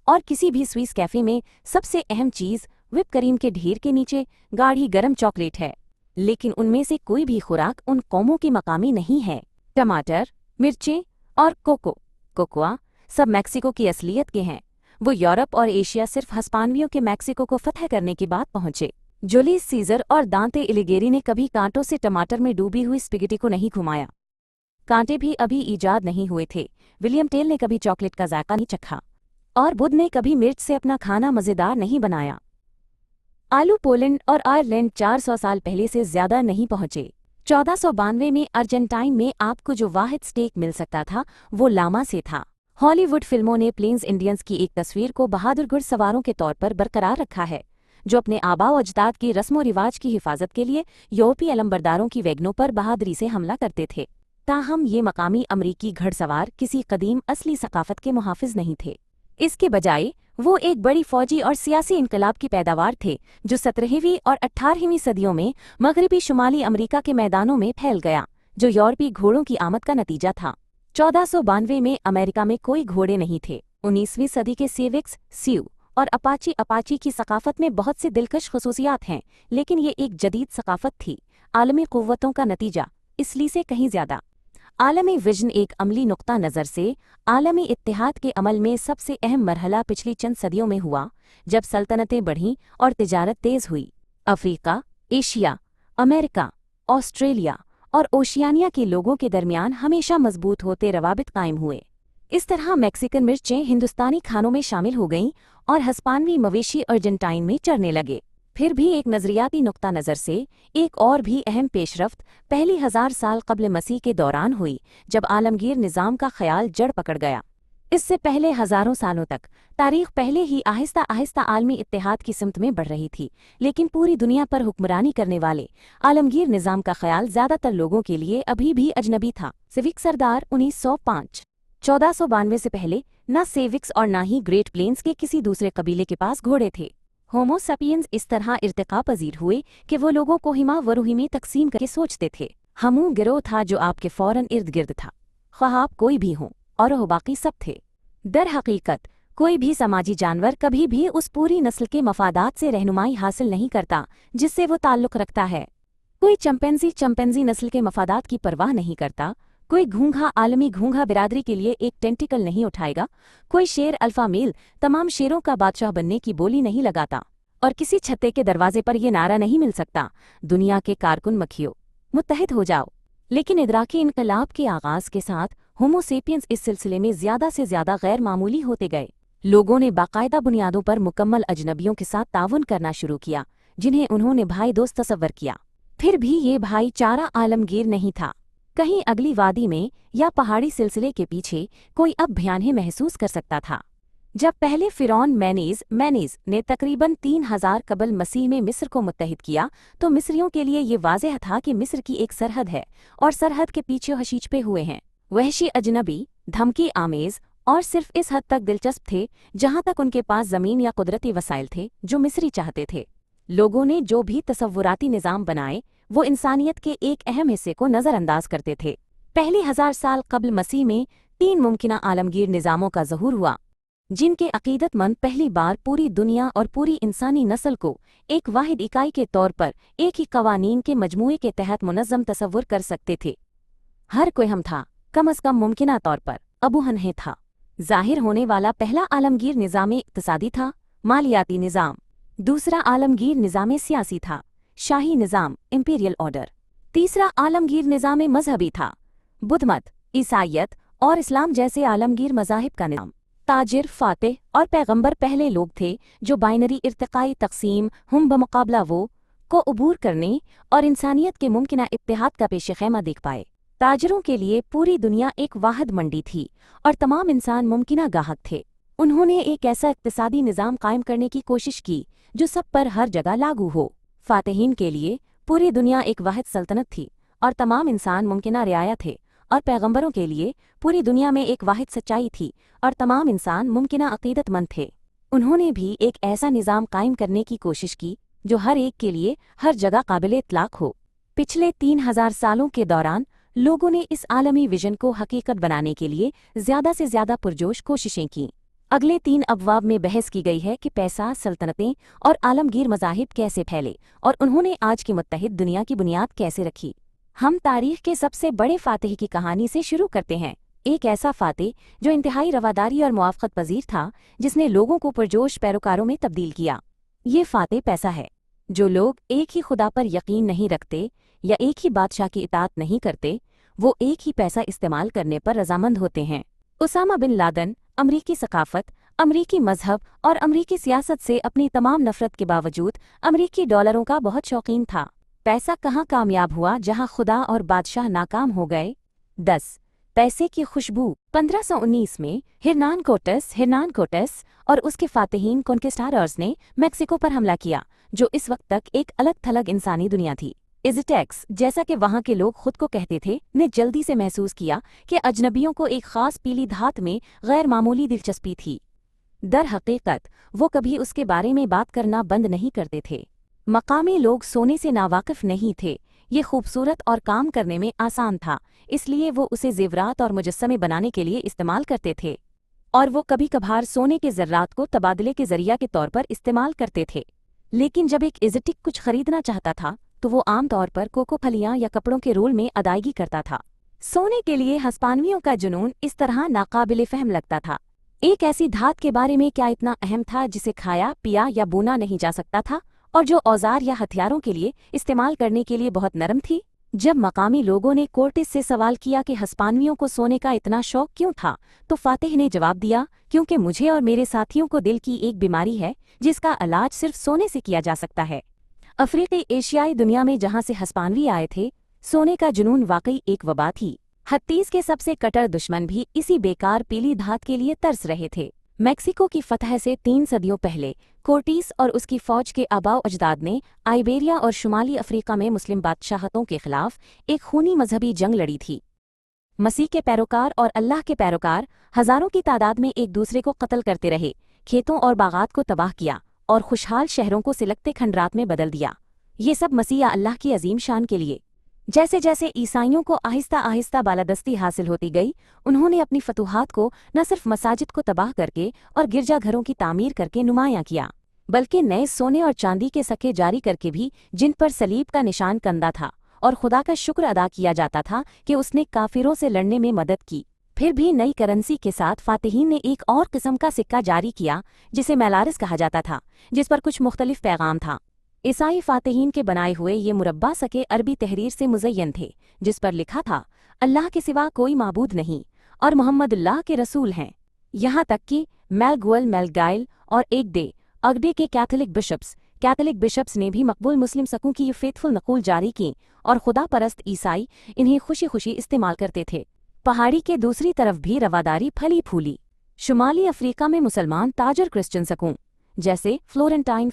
और किसी भी स्विस कैफ़े में सबसे अहम चीज़ व्हिप क्रीम के ढेर के नीचे गाढ़ी गर्म चॉकलेट है। लेकिन उनमें से कोई भी खुराक उन कौमों की मकामी नहीं है। टमाटर, मिर्चें और कोकोआ सब मैक्सिको की असलियत के हैं। वो यूरोप और एशिया सिर्फ हस्पानवियों के मैक्सिको को फतह करने के बाद पहुंचे। जूलियस सीजर और दांते एलिगेरी ने कभी कांटों से टमाटर में डूबी हुई स्पेगेटी को नहीं घुमाया। कांटे भी अभी ईजाद नहीं हुए थे। विलियम टेल ने कभी चॉकलेट का जायका नहीं चखा, और बुद्ध ने कभी मिर्च से अपना खाना मज़ेदार नहीं बनाया। आलू पोलैंड और आयरलैंड 400 साल पहले से ज़्यादा नहीं पहुंचे। 1492 में अर्जेंटाइन में आपको जो वाहिद स्टेक मिल सकता था वो लामा से था। हॉलीवुड फिल्मों ने प्लेन्स इंडियंस की एक तस्वीर को बहादुर घुड़सवारों के तौर पर बरकरार रखा है, जो अपने आबाओ अजदाद की रस्मो रिवाज की हिफाजत के लिए यूरोपीय अलंबरदारों की वैगनों पर बहादुरी से हमला करते थे। ताहम ये मकामी अमरीकी घड़सवार किसी कदीम असली सकाफत के मुहाफिज नहीं थे। इसके बजाय वो एक बड़ी फौजी और सियासी इनकलाब की पैदावार थे, जो 17वीं और 18वीं सदियों में मगरबी शुमाली अमेरिका के मैदानों में फैल गया, जो यूरोपीय घोड़ों की आमद का नतीजा था। 1492 में अमेरिका में कोई घोड़े नहीं थे। 19वीं सदी के सेविक्स, सियू और अपाची की सकाफत में बहुत सी दिलकश खसूसियात हैं, लेकिन ये एक जदीद सकाफत थी, आलमी क़ुव्वतों का नतीजा, इसलिए से कहीं ज़्यादा। आलमी विजन एक अमली नुक्ता नज़र से आलमी इत्तेहाद के अमल में सबसे अहम मरहला पिछली चंद सदियों में हुआ, जब सल्तनतें बढ़ीं और तिजारत तेज़ हुई। अफ्रीका, एशिया, अमेरिका, ऑस्ट्रेलिया और ओशियानिया के लोगों के दरमियान हमेशा मजबूत होते रवाबित कायम हुए। इस तरह मैक्सिकन मिर्चें हिंदुस्तानी खानों में शामिल हो गईं और हस्पानवी मवेशी अर्जेंटाइन में चरने लगे। फिर भी एक नज़रियाती नुक्ता नज़र से एक और भी अहम पेशरफ्त पहली 1000 साल कब्ल मसीह के दौरान हुई, जब आलमगीर निज़ाम का ख्याल जड़ पकड़ गया। इससे पहले हज़ारों सालों तक तारीख पहले ही आहिस्ता आहिस्ता आलमी इत्तेहाद की सिमत में बढ़ रही थी, लेकिन पूरी दुनिया पर हुक्मरानी करने वाले आलमगीर निज़ाम का ख्याल ज़्यादातर लोगों के लिए अभी भी अजनबी था। सिविक सरदार 1905। 1492 से पहले न सेविक्स और न ही ग्रेट प्लेन्स के किसी दूसरे कबीले के पास घोड़े थे। होमो सपियंस इस तरह इर्तिका पजीर हुए कि वो लोगों को हिमा वरुही में तकसीम करके सोचते थे। हमू गिरोह था जो आपके फौरन इर्द गिर्द था, ख्वाह आप कोई भी हों, और वो बाकी सब थे। दर हकीकत कोई भी समाजी जानवर कभी भी उस पूरी नस्ल के मफादात से रहनुमाई हासिल नहीं करता जिससे वो ताल्लुक़ रखता है। कोई चंपेंजी नस्ल के मफादात की परवाह नहीं करता। कोई घूंघा आलमी घूंघा बिरादरी के लिए एक टेंटिकल नहीं उठाएगा। कोई शेर अल्फा मेल तमाम शेरों का बादशाह बनने की बोली नहीं लगाता, और किसी छत्ते के दरवाजे पर यह नारा नहीं मिल सकता, दुनिया के कारकुन मखियो मुत्तहिद हो जाओ। लेकिन इदराकी इनकलाब के आगाज के साथ होमो सेपियंस इस सिलसिले में ज़्यादा से ज़्यादा गैर मामूली होते गए। लोगों ने बाकायदा बुनियादों पर मुकम्मल अजनबियों के साथ ताउन करना शुरू किया, जिन्हें उन्होंने भाई दोस्त तसव्वुर किया। फिर भी ये भाईचारा आलमगीर नहीं था। कहीं अगली वादी में या पहाड़ी सिलसिले के पीछे कोई अब भयानहे महसूस कर सकता था। जब पहले फिरौन मैनेज ने तकरीबन 3000 कबल मसीह में मिस्र को मुत्तहिद किया, तो मिस्रियों के लिए ये वाज़ेह था कि मिस्र की एक सरहद है और सरहद के पीछे हशीज पे हुए हैं वहशी अजनबी, धमकी आमेज और सिर्फ इस हद तक दिलचस्प थे जहां तक उनके पास ज़मीन या कुदरती वसाइल थे जो मिस्री चाहते थे। लोगों ने जो भी तसव्वुराती निज़ाम बनाए वो इंसानियत के एक अहम हिस्से को नज़रअंदाज करते थे। पहले 1000 साल कब्ल मसीह में 3 मुमकिना आलमगीर निज़ामों का ज़हूर हुआ, जिनके अकीदतमंद पहली बार पूरी दुनिया और पूरी इंसानी नस्ल को एक वाहिद इकाई के तौर पर एक ही कवानीन के मजमूए के तहत मुनज़्ज़म तसव्वुर कर सकते थे। हर कोई हम था, कम अज़ कम मुमकिना तौर पर अबू हन्हे था। ज़ाहिर होने वाला पहला आलमगीर निज़ाम इक़्तिसादी था, मालियाती निज़ाम। दूसरा आलमगीर निज़ाम सियासी था, शाही निज़ाम, इंपीरियल ऑर्डर। तीसरा आलमगीर निज़ाम मजहबी था, बुद्धमत, ईसाइयत और इस्लाम जैसे आलमगीर मज़ाहिब का निज़ाम। ताजिर, फातिह और पैगंबर पहले लोग थे जो बाइनरी इर्तिकाई तकसीम हम बमुकाबला वो को अबूर करने और इंसानियत के मुमकिना इत्तेहाद का पेश ख़ैमा देख पाए। ताजरों के लिए पूरी दुनिया एक वाहिद मंडी थी और तमाम इंसान मुमकिना गाहक थे। उन्होंने एक ऐसा इक़्तिसादी निज़ाम कायम करने की कोशिश की जो सब पर हर जगह लागू हो। फातिहीन के लिए पूरी दुनिया एक वाहिद सल्तनत थी और तमाम इंसान मुमकिना रियाया थे, और पैगंबरों के लिए पूरी दुनिया में एक वाहिद सच्चाई थी और तमाम इंसान मुमकिना अकीदतमंद थे। उन्होंने भी एक ऐसा निज़ाम कायम करने की कोशिश की जो हर एक के लिए हर जगह काबिले इत्लाक हो। पिछले 3000 सालों के दौरान लोगों ने इस आलमी विजन को हकीकत बनाने के लिए ज़्यादा से ज़्यादा पुरजोश कोशिशें की। अगले 3 अबवाब में बहस की गई है कि पैसा, सल्तनतें और आलमगीर मज़ाहिब कैसे फैले और उन्होंने आज की मुत्तहिद दुनिया की बुनियाद कैसे रखी। हम तारीख के सबसे बड़े फातिह की कहानी से शुरू करते हैं। एक ऐसा फातिह जो इंतहाई रवादारी और मुआफ़क़त पजीर था, जिसने लोगों को पुरजोश पैरोकारों में तब्दील किया। ये फातिह पैसा है। जो लोग एक ही खुदा पर यकीन नहीं रखते या एक ही बादशाह की इताअत नहीं करते, वो एक ही पैसा इस्तेमाल करने पर रजामंद होते हैं। उसामा बिन लादन अमरीकी सकाफत, अमरीकी मजहब और अमरीकी सियासत से अपनी तमाम नफरत के बावजूद अमरीकी डॉलरों का बहुत शौकीन था। पैसा कहाँ कामयाब हुआ जहाँ खुदा और बादशाह नाकाम हो गए। 10. पैसे की खुशबू। 1519 में हिरनान कोर्टेस और उसके फातिहीन कॉन्किस्टाडर्स ने मेक्सिको पर हमला किया, जो इस वक्त तक एक अलग थलग इंसानी दुनिया थी। इज़टेक्स, जैसा कि वहाँ के लोग खुद को कहते थे, ने जल्दी से महसूस किया कि अजनबियों को एक खास पीली धात में गैर मामूली दिलचस्पी थी। दर हकीकत वो कभी उसके बारे में बात करना बंद नहीं करते थे। मकामी लोग सोने से नावाकिफ नहीं थे। ये खूबसूरत और काम करने में आसान था, इसलिए वो उसे जेवरात और मुजस्समे बनाने के लिए इस्तेमाल करते थे, और वो कभी कभार सोने के ज़र्रात को तबादले के जरिया के तौर पर इस्तेमाल करते थे। लेकिन जब एक इज़टिक कुछ खरीदना चाहता था तो वो आम तौर पर कोको फलियां या कपड़ों के रोल में अदायगी करता था। सोने के लिए हस्पानवियों का जुनून इस तरह नाकाबिले फहम लगता था। एक ऐसी धात के बारे में क्या इतना अहम था जिसे खाया, पिया या बोना नहीं जा सकता था, और जो औजार या हथियारों के लिए इस्तेमाल करने के लिए बहुत नरम थी। जब मकामी लोगों ने कोर्टिस से सवाल किया कि हस्पानवियों को सोने का इतना शौक क्यों था, तो फातिह ने जवाब दिया, क्योंकि मुझे और मेरे साथियों को दिल की एक बीमारी है जिसका इलाज सिर्फ सोने से किया जा सकता है। अफ्रीकी एशियाई दुनिया में जहाँ से हस्पानवी आए थे, सोने का जुनून वाकई एक वबा थी। हत्तीस के सबसे कट्टर दुश्मन भी इसी बेकार पीली धात के लिए तरस रहे थे। मेक्सिको की फतह से 3 सदियों पहले कोर्टिस और उसकी फौज के आबाओ अजदाद ने आइबेरिया और शुमाली अफ्रीका में मुस्लिम बादशाहतों के खिलाफ एक खूनी मजहबी जंग लड़ी थी। मसीह के पैरोकार और अल्लाह के पैरोकार हजारों की तादाद में एक दूसरे को कत्ल करते रहे, खेतों और बागात को तबाह किया और खुशहाल शहरों को सिलकते खंडरात में बदल दिया। ये सब मसीह या अल्लाह की अजीम शान के लिए। जैसे जैसे ईसाइयों को आहिस्ता आहिस्ता बालादस्ती हासिल होती गई, उन्होंने अपनी फतूहात को न सिर्फ मसाजिद को तबाह करके और गिरजाघरों की तामीर करके नुमायां किया, बल्कि नए सोने और चांदी के सके जारी करके भी, जिन पर सलीब का निशान कंदा था, और खुदा का शुक्र अदा किया जाता था कि उसने काफिरों से लड़ने में मदद की। फिर भी नई करेंसी के साथ फातिहीन ने एक और किस्म का सिक्का जारी किया जिसे मैलारिस कहा जाता था, जिस पर कुछ मुख्तलिफ पैगाम था। ईसाई फातिहीन के बनाए हुए ये मुरब्बा सके अरबी तहरीर से मुज़य्यन थे, जिस पर लिखा था, अल्लाह के सिवा कोई माबूद नहीं और मोहम्मद अल्लाह के रसूल हैं। यहाँ तक कि मेलगुअल मेलगाइल और एक डे अगडे के कैथोलिक बिशप्स ने भी मकबूल मुस्लिम सकूं की ये फेथफुल नकूल जारी की, और खुदा परस्त ईसाई इन्हें खुशी खुशी इस्तेमाल करते थे। पहाड़ी के दूसरी तरफ भी रवादारी फली फूली। शुमाली अफ्रीका में मुसलमान ताजर क्रिश्चियन सकूं, जैसे फ्लोरेंटाइन,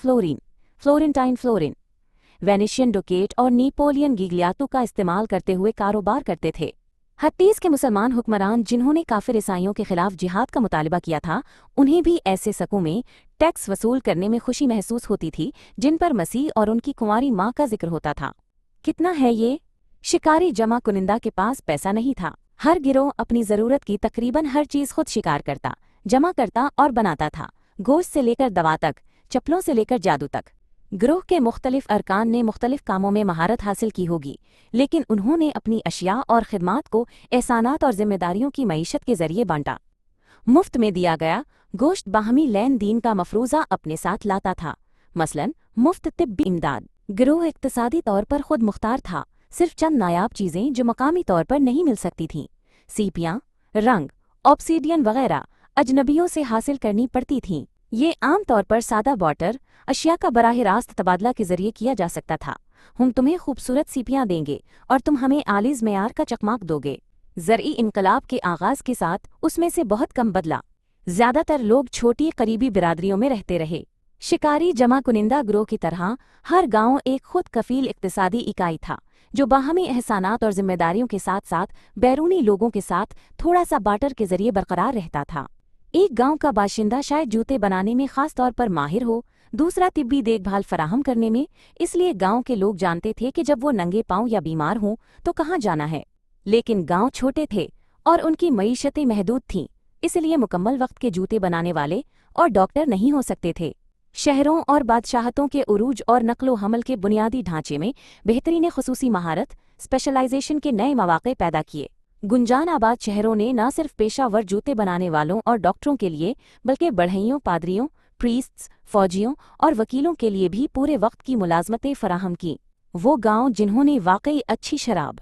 वेनिशियन डोकेट और नेपोलियन गिग्लियातो का इस्तेमाल करते हुए कारोबार करते थे। हत्तीस के मुसलमान हुक्मरान जिन्होंने काफिर ईसाइयों के खिलाफ जिहाद का मुतालबा किया था, उन्हें भी ऐसे सकूं में टैक्स वसूल करने में खुशी महसूस होती थी जिन पर मसीह और उनकी कुंवारी माँ का जिक्र होता था। कितना है ये? शिकारी जमा कुनिंदा के पास पैसा नहीं था। हर गिरोह अपनी जरूरत की तकरीबन हर चीज खुद शिकार करता, जमा करता और बनाता था, गोश्त से लेकर दवा तक, चप्पलों से लेकर जादू तक। गिरोह के मुख्तलिफ अरकान ने मुख्तलिफ कामों में महारत हासिल की होगी, लेकिन उन्होंने अपनी अशिया और खिदमात को एहसानात और जिम्मेदारियों की मईशत के जरिए बांटा। मुफ्त में दिया गया गोश्त बाहमी लेन दीन का मफरूज़ा अपने साथ लाता था, मसलन मुफ्त तिब्बी इमदाद। गिरोह इक्तसादी तौर पर खुद मुख्तार था, सिर्फ चंद नायाब चीज़ें जो मकामी तौर पर नहीं मिल सकती थीं, सीपियाँ, रंग, ऑब्सीडियन वगैरह अजनबियों से हासिल करनी पड़ती थीं। ये आम तौर पर सादा बॉर्टर अशिया का बराह रास्त तबादला के जरिए किया जा सकता था। हम तुम्हें खूबसूरत सीपियाँ देंगे और तुम हमें आलीज मेयार का चकमाक दोगे। ज़रई इनकलाब के आगाज के साथ उसमें से बहुत कम बदला। ज्यादातर लोग छोटी करीबी बिरादरियों में रहते रहे। शिकारी जमा कुनिंदा गिरोह की तरह हर गांव एक खुद कफील इक्तिसादी इकाई था, जो बाहमी एहसानात और जिम्मेदारियों के साथ साथ बैरूनी लोगों के साथ थोड़ा सा बाटर के जरिए बरकरार रहता था। एक गांव का बाशिंदा शायद जूते बनाने में खास तौर पर माहिर हो, दूसरा तिब्बी देखभाल फराहम करने में, इसलिए गांव के लोग जानते थे कि जब वो नंगे पांव या बीमार हों तो कहाँ जाना है। लेकिन गांव छोटे थे और उनकी मईशतें महदूद थीं, इसलिए मुकम्मल वक्त के जूते बनाने वाले और डॉक्टर नहीं हो सकते थे। शहरों और बादशाहतों के उरूज और नकलो हमल के बुनियादी ढांचे में बेहतरीन खुसूसी महारत स्पेशलाइजेशन के नए मौके पैदा किए। गुंजान आबाद शहरों ने न सिर्फ पेशावर जूते बनाने वालों और डॉक्टरों के लिए, बल्कि बढ़इयों, पादरियों, प्रीस्ट्स, फौजियों और वकीलों के लिए भी पूरे वक्त की मुलाजमतें फराहम की। वो गांव जिन्होंने वाकई अच्छी शराब,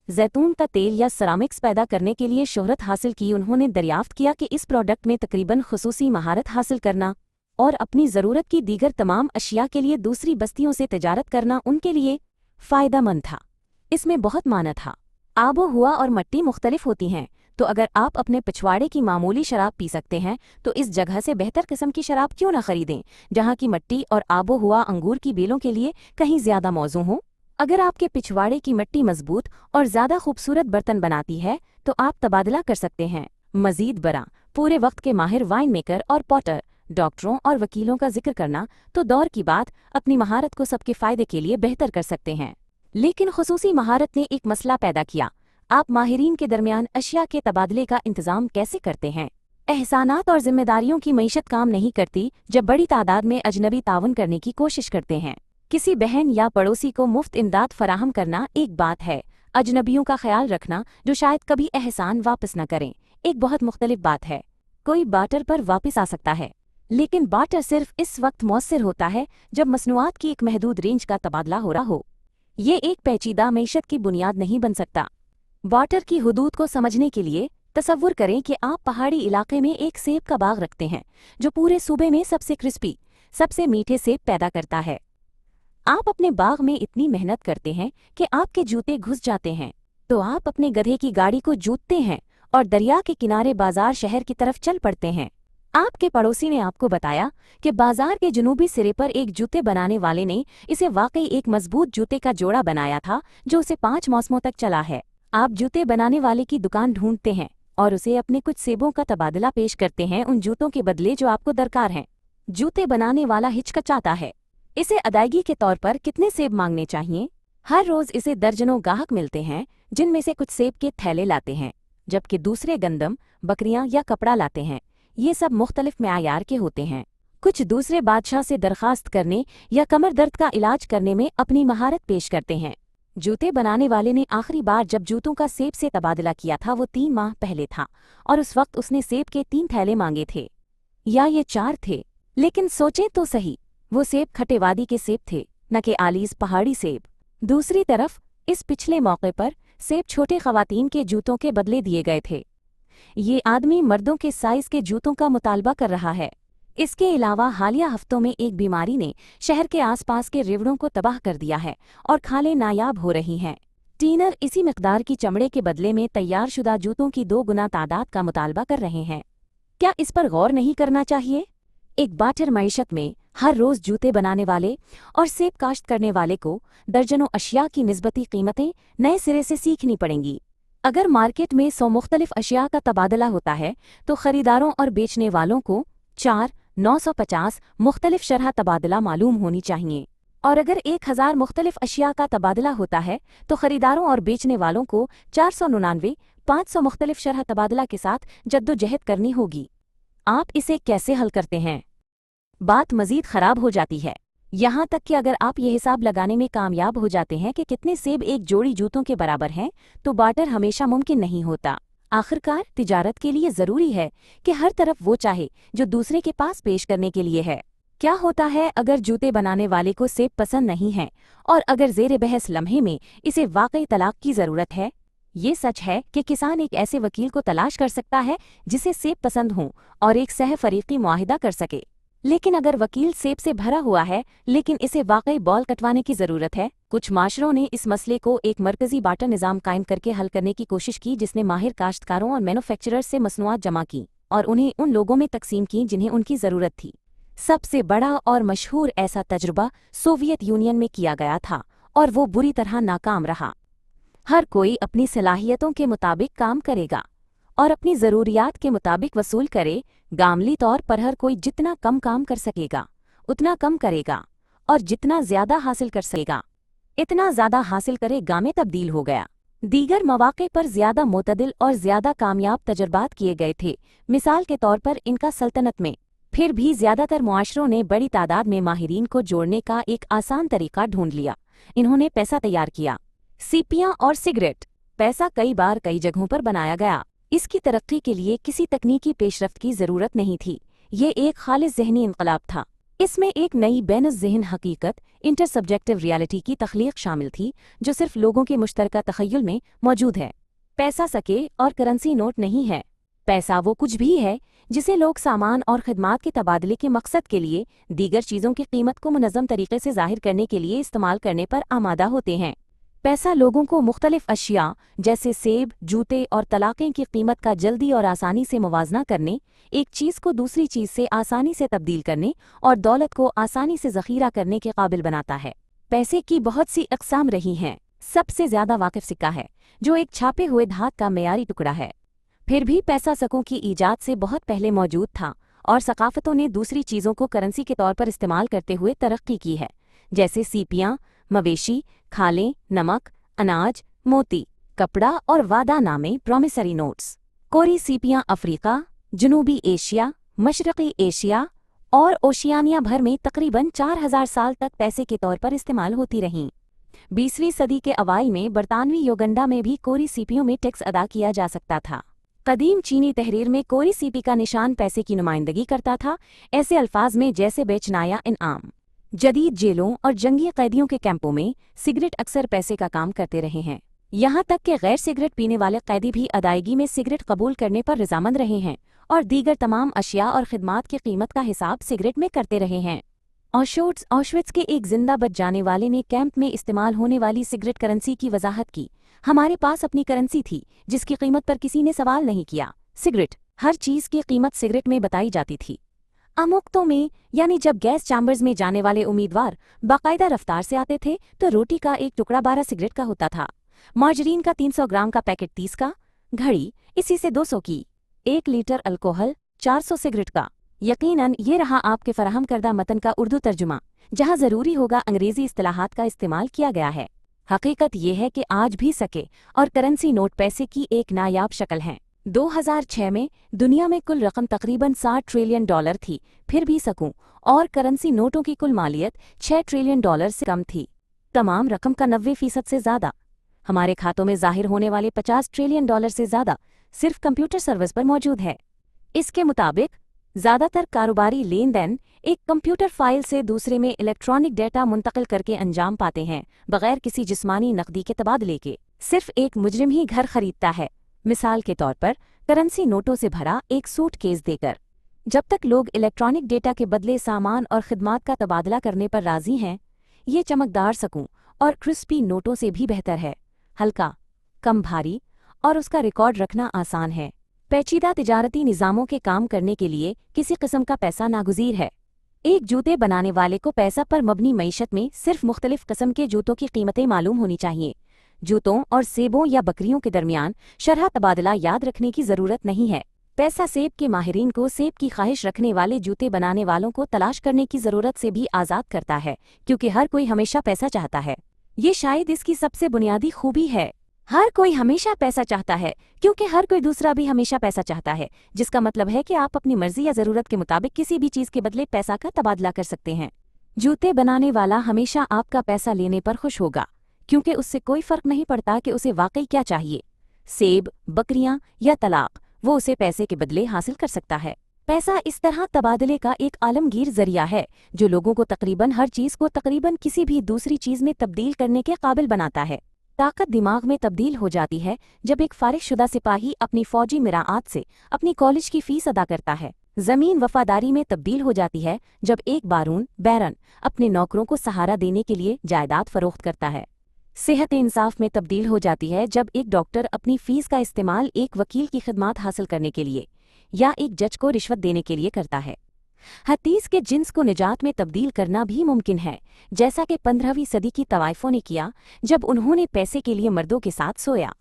जैतून का तेल या सरामिक्स पैदा करने के लिए शोहरत हासिल की, उन्होंने दरियाफ्त किया कि इस प्रोडक्ट में तकरीबन खुसूसी महारत हासिल करना और अपनी ज़रूरत की दीगर तमाम अशिया के लिए दूसरी बस्तियों से तिजारत करना उनके लिए फ़ायदा मंद था। इसमें बहुत माना था। आबो हुआ और मिट्टी मुख्तलिफ होती हैं, तो अगर आप अपने पिछवाड़े की मामूली शराब पी सकते हैं तो इस जगह से बेहतर किस्म की शराब क्यों न खरीदें जहाँ की मिट्टी और आबो हुआ अंगूर की बेलों के लिए कहीं ज्यादा मौजू हो। अगर आपके पिछवाड़े की मिट्टी मजबूत और ज्यादा खूबसूरत बर्तन बनाती है तो आप तबादला कर सकते हैं। मजीद बरा पूरे वक्त के माहिर वाइन मेकर और पॉटर, डॉक्टरों और वकीलों का जिक्र करना तो दौर की बात, अपनी महारत को सबके फायदे के लिए बेहतर कर सकते हैं। लेकिन खुसूसी महारत ने एक मसला पैदा किया। आप माहिरीन के दरमियान अशिया के तबादले का इंतजाम कैसे करते हैं? एहसानात और जिम्मेदारियों की मईशत काम नहीं करती जब बड़ी तादाद में अजनबी ताउन करने की कोशिश करते हैं। किसी बहन या पड़ोसी को मुफ्त इमदाद फराहम करना एक बात है, अजनबियों का ख्याल रखना जो शायद कभी एहसान वापस न करें एक बहुत मुख्तलिफ बात है। कोई बाटर पर वापस आ सकता है, लेकिन बाटर सिर्फ इस वक्त मौसर होता है जब मसनूआत की एक महदूद रेंज का तबादला हो रहा हो। ये एक पेचीदा मईशत की बुनियाद नहीं बन सकता। बाटर की हुदूद को समझने के लिए तसव्वुर करें कि आप पहाड़ी इलाके में एक सेब का बाग रखते हैं जो पूरे सूबे में सबसे क्रिस्पी, सबसे मीठे सेब पैदा करता है। आप अपने बाग में इतनी मेहनत करते हैं कि आपके जूते घुस जाते हैं, तो आप अपने गधे की गाड़ी को जूतते हैं और दरिया के किनारे बाजार शहर की तरफ चल पड़ते हैं। आपके पड़ोसी ने आपको बताया कि बाजार के जुनूबी सिरे पर एक जूते बनाने वाले ने इसे वाकई एक मजबूत जूते का जोड़ा बनाया था जो उसे 5 मौसमों तक चला है। आप जूते बनाने वाले की दुकान ढूंढते हैं और उसे अपने कुछ सेबों का तबादला पेश करते हैं उन जूतों के बदले जो आपको दरकार हैं। जूते बनाने वाला हिचकचाता है, इसे अदायगी के तौर पर कितने सेब मांगने चाहिए। हर रोज इसे दर्जनों गाहक मिलते हैं जिनमें से कुछ सेब के थैले लाते हैं जबकि दूसरे गंदम, बकरियां या कपड़ा लाते हैं। ये सब मुख्तलिफ मेयार के होते हैं। कुछ दूसरे बादशाह से दरखास्त करने या कमर दर्द का इलाज करने में अपनी महारत पेश करते हैं। जूते बनाने वाले ने आखिरी बार जब जूतों का सेब से तबादला किया था वो 3 माह पहले था और उस वक्त उसने सेब के 3 थैले मांगे थे, या ये 4 थे। लेकिन सोचें तो सही, वो सेब खटेवादी के सेब थे, न कि आलीज पहाड़ी सेब। दूसरी तरफ इस पिछले मौके पर सेब छोटे खवातीन के जूतों के बदले दिए गए थे। ये आदमी मर्दों के साइज के जूतों का मुतालबा कर रहा है। इसके अलावा हालिया हफ्तों में एक बीमारी ने शहर के आसपास के रेवड़ों को तबाह कर दिया है और खालें नायाब हो रही हैं। टीनर इसी मिकदार की चमड़े के बदले में तैयार शुदा जूतों की 2 गुना तादाद का मुतालबा कर रहे हैं। क्या इस पर गौर नहीं करना चाहिए? एक बाटर मईशत में हर रोज जूते बनाने वाले और सेब काश्त करने वाले को दर्जनों अशिया की निस्बती कीमतें नए सिरे से सीखनी पड़ेंगी। अगर मार्केट में 100 मुख्तलिफ अशिया का तबादला होता है तो खरीदारों और बेचने वालों को 4,950 मुख्तलिफ शरह तबादला मालूम होनी चाहिए, और अगर 1000 मुख्तलिफ अशिया का तबादला होता है तो खरीदारों और बेचने वालों को 499 500 मुख्तलिफ शरह तबादला के साथ जद्दोजहद करनी होगी। आप इसे कैसे हल करते हैं? बात मजीद खराब हो जाती है, यहाँ तक कि अगर आप ये हिसाब लगाने में कामयाब हो जाते हैं कि कितने सेब एक जोड़ी जूतों के बराबर हैं तो बाटर हमेशा मुमकिन नहीं होता। आखिरकार तिजारत के लिए ज़रूरी है कि हर तरफ वो चाहे जो दूसरे के पास पेश करने के लिए है। क्या होता है अगर जूते बनाने वाले को सेब पसंद नहीं है और अगर ज़ेरे बहस लम्हे में इसे वाकई तलाक की ज़रूरत है? ये सच है कि किसान एक ऐसे वकील को तलाश कर सकता है जिसे सेब पसंद हो और एक सह फरीकी मुआहिदा कर सके। लेकिन अगर वकील सेब से भरा हुआ है लेकिन इसे वाकई बॉल कटवाने की ज़रूरत है। कुछ माशरों ने इस मसले को एक मरकजी बाटर निज़ाम कायम करके हल करने की कोशिश की जिसने माहिर काश्तकारों और मैन्युफैक्चरर्स से मसनूआत जमा की और उन्हें उन लोगों में तकसीम की जिन्हें उनकी ज़रूरत थी। सबसे बड़ा और मशहूर ऐसा तजुर्बा सोवियत यूनियन में किया गया था और वो बुरी तरह नाकाम रहा। हर कोई अपनी सलाहियतों के मुताबिक काम करेगा और अपनी ज़रूरियात के मुताबिक वसूल करे। गामली तौर पर हर कोई जितना कम काम कर सकेगा उतना कम करेगा और जितना ज़्यादा हासिल कर सकेगा इतना ज़्यादा हासिल करे में तब्दील हो गया। दीगर मौक़े पर ज़्यादा मोतदिल और ज़्यादा कामयाब तजर्बात किए गए थे। मिसाल के तौर पर इनका सल्तनत में। फिर भी ज़्यादातर मुआशरों ने बड़ी तादाद में माहिरीन को जोड़ने का एक आसान तरीका ढूंढ लिया। इन्होंने पैसा तैयार किया, सीपियाँ और सिगरेट। पैसा कई बार कई जगहों पर बनाया गया। इसकी तरक्की के लिए किसी तकनीकी पेशरफ्त की ज़रूरत नहीं थी। ये एक खालिस ज़हनी इनकलाब था। इसमें एक नई बैनुज़्ज़हन हकीकत, इंटरसब्जेक्टिव रियलिटी की तख्लीक शामिल थी जो सिर्फ लोगों के मुश्तरका तख़य्युल में मौजूद है। पैसा सके और करेंसी नोट नहीं है। पैसा वो कुछ भी है जिसे लोग सामान और खिदमात के तबादले के मकसद के लिए दीगर चीज़ों की कीमत को मुनज़्ज़म तरीके से ज़ाहिर करने के लिए इस्तेमाल करने पर आमादा होते हैं। पैसा लोगों को मुख्तलिफ अशिया जैसे सेब, जूते और तलाक़ें की कीमत का जल्दी और आसानी से मुवाजना करने, एक चीज़ को दूसरी चीज़ से आसानी से तब्दील करने और दौलत को आसानी से ज़ख़ीरा करने के काबिल बनाता है। पैसे की बहुत सी अक़साम रही हैं। सबसे ज़्यादा वाक़िफ़ सिक्का है, जो एक छापे हुए धात का मेयारी टुकड़ा है। फिर भी पैसा सिक्कों की ईजाद से बहुत पहले मौजूद था और सकाफ़तों ने दूसरी चीज़ों को करेंसी के तौर पर इस्तेमाल करते हुए तरक्की की है, जैसे सीपियाँ, मवेशी, खालें, नमक, अनाज, मोती, कपड़ा और वादा नामे प्रॉमिसरी नोट्स। कोरी सीपियाँ अफ्रीका, जनूबी एशिया, मशरक़ी एशिया और ओशियानिया भर में तकरीबन 4000 साल तक पैसे के तौर पर इस्तेमाल होती रहीं। 20वीं सदी के अवाइल में बरतानवी योगंडा में भी कोरी सीपियों में टैक्स अदा किया जा सकता था। कदीम चीनी तहरीर में कोरी सीपी का निशान पैसे की नुमाइंदगी करता था, ऐसे अल्फाज में जैसे बेचनाया इनाम। जदीद जेलों और जंगी कैदियों के कैंपों में सिगरेट अक्सर पैसे का काम करते रहे हैं। यहाँ तक कि गैर सिगरेट पीने वाले कैदी भी अदायगी में सिगरेट कबूल करने पर रजामंद रहे हैं और दीगर तमाम अशिया और खिदमात की कीमत का हिसाब सिगरेट में करते रहे हैं। ऑशविट्ज़ के एक जिंदा बच जाने वाले ने कैंप में इस्तेमाल होने वाली सिगरेट करेंसी की वजाहत की। हमारे पास अपनी करेंसी थी जिसकी कीमत पर किसी ने सवाल नहीं किया। सिगरेट, हर चीज़ की कीमत सिगरेट में बताई जाती थी। अमुक्तों में, यानी जब गैस चैम्बर्स में जाने वाले उम्मीदवार बाकायदा रफ्तार से आते थे तो रोटी का एक टुकड़ा 12 सिगरेट का होता था, मार्जरीन का 300 ग्राम का पैकेट 30 का, घड़ी इसी से 200 की, 1 लीटर अल्कोहल 400 सिगरेट का। यकीनन ये रहा आपके फराहम करदा मतन का उर्दू तर्जुमा, जहाँ ज़रूरी होगा अंग्रेज़ी इस्तिलाहात का इस्तेमाल किया गया है। हकीकत ये है कि आज भी सिक्के और करेंसी नोट पैसे की एक नायाब शक्ल हैं। 2006 में दुनिया में कुल रकम तकरीबन $60 ट्रिलियन थी, फिर भी सिक्कों और करेंसी नोटों की कुल मालियत $6 ट्रिलियन से कम थी। तमाम रकम का 90% से ज़्यादा, हमारे खातों में ज़ाहिर होने वाले $50 ट्रिलियन से ज़्यादा सिर्फ कंप्यूटर सर्विस पर मौजूद है। इसके मुताबिक ज़्यादातर कारोबारी लेन देन एक कंप्यूटर फाइल से दूसरे में इलेक्ट्रॉनिक डेटा मुंतकिल करके अंजाम पाते हैं, बगैर किसी जिस्मानी नकदी के तबादले के। सिर्फ एक मुजरिम ही घर खरीदता है, मिसाल के तौर पर करेंसी नोटों से भरा एक सूटकेस देकर। जब तक लोग इलेक्ट्रॉनिक डेटा के बदले सामान और खिदमात का तबादला करने पर राजी हैं, ये चमकदार सिक्कों और क्रिस्पी नोटों से भी बेहतर है। हल्का, कम भारी और उसका रिकॉर्ड रखना आसान है। पेचीदा तिजारती निज़ामों के काम करने के लिए किसी किस्म का पैसा नागुज़ीर है। एक जूते बनाने वाले को पैसा पर मबनी मईशत में सिर्फ मुख्तलिफ किस्म के जूतों की कीमतें मालूम होनी चाहिए। जूतों और सेबों या बकरियों के दरमियान शरह तबादला याद रखने की ज़रूरत नहीं है। पैसा सेब के माहिरीन को सेब की ख्वाहिश रखने वाले जूते बनाने वालों को तलाश करने की ज़रूरत से भी आज़ाद करता है, क्योंकि हर कोई हमेशा पैसा चाहता है। ये शायद इसकी सबसे बुनियादी खूबी है। हर कोई हमेशा पैसा चाहता है, क्योंकि हर कोई दूसरा भी हमेशा पैसा चाहता है, जिसका मतलब है कि आप अपनी मर्जी या ज़रूरत के मुताबिक किसी भी चीज़ के बदले पैसा का तबादला कर सकते हैं। जूते बनाने वाला हमेशा आपका पैसा लेने पर खुश होगा, क्योंकि उससे कोई फ़र्क नहीं पड़ता कि उसे वाकई क्या चाहिए, सेब, बकरियां या तलाक, वो उसे पैसे के बदले हासिल कर सकता है। पैसा इस तरह तबादले का एक आलमगीर ज़रिया है जो लोगों को तकरीबन हर चीज़ को तकरीबन किसी भी दूसरी चीज़ में तब्दील करने के काबिल बनाता है। ताकत दिमाग में तब्दील हो जाती है जब एक फारिगशुदा सिपाही अपनी फौजी मिराआत से अपनी कॉलेज की फ़ीस अदा करता है। ज़मीन वफादारी में तब्दील हो जाती है जब एक बैरन अपने नौकरों को सहारा देने के लिए जायदाद फरोख्त करता है। सेहत इंसाफ में तब्दील हो जाती है जब एक डॉक्टर अपनी फ़ीस का इस्तेमाल एक वकील की खिदमात हासिल करने के लिए या एक जज को रिश्वत देने के लिए करता है। हदीस के जिन्स को निजात में तब्दील करना भी मुमकिन है, जैसा कि 15वीं सदी की तवाइफों ने किया जब उन्होंने पैसे के लिए मर्दों के साथ सोया,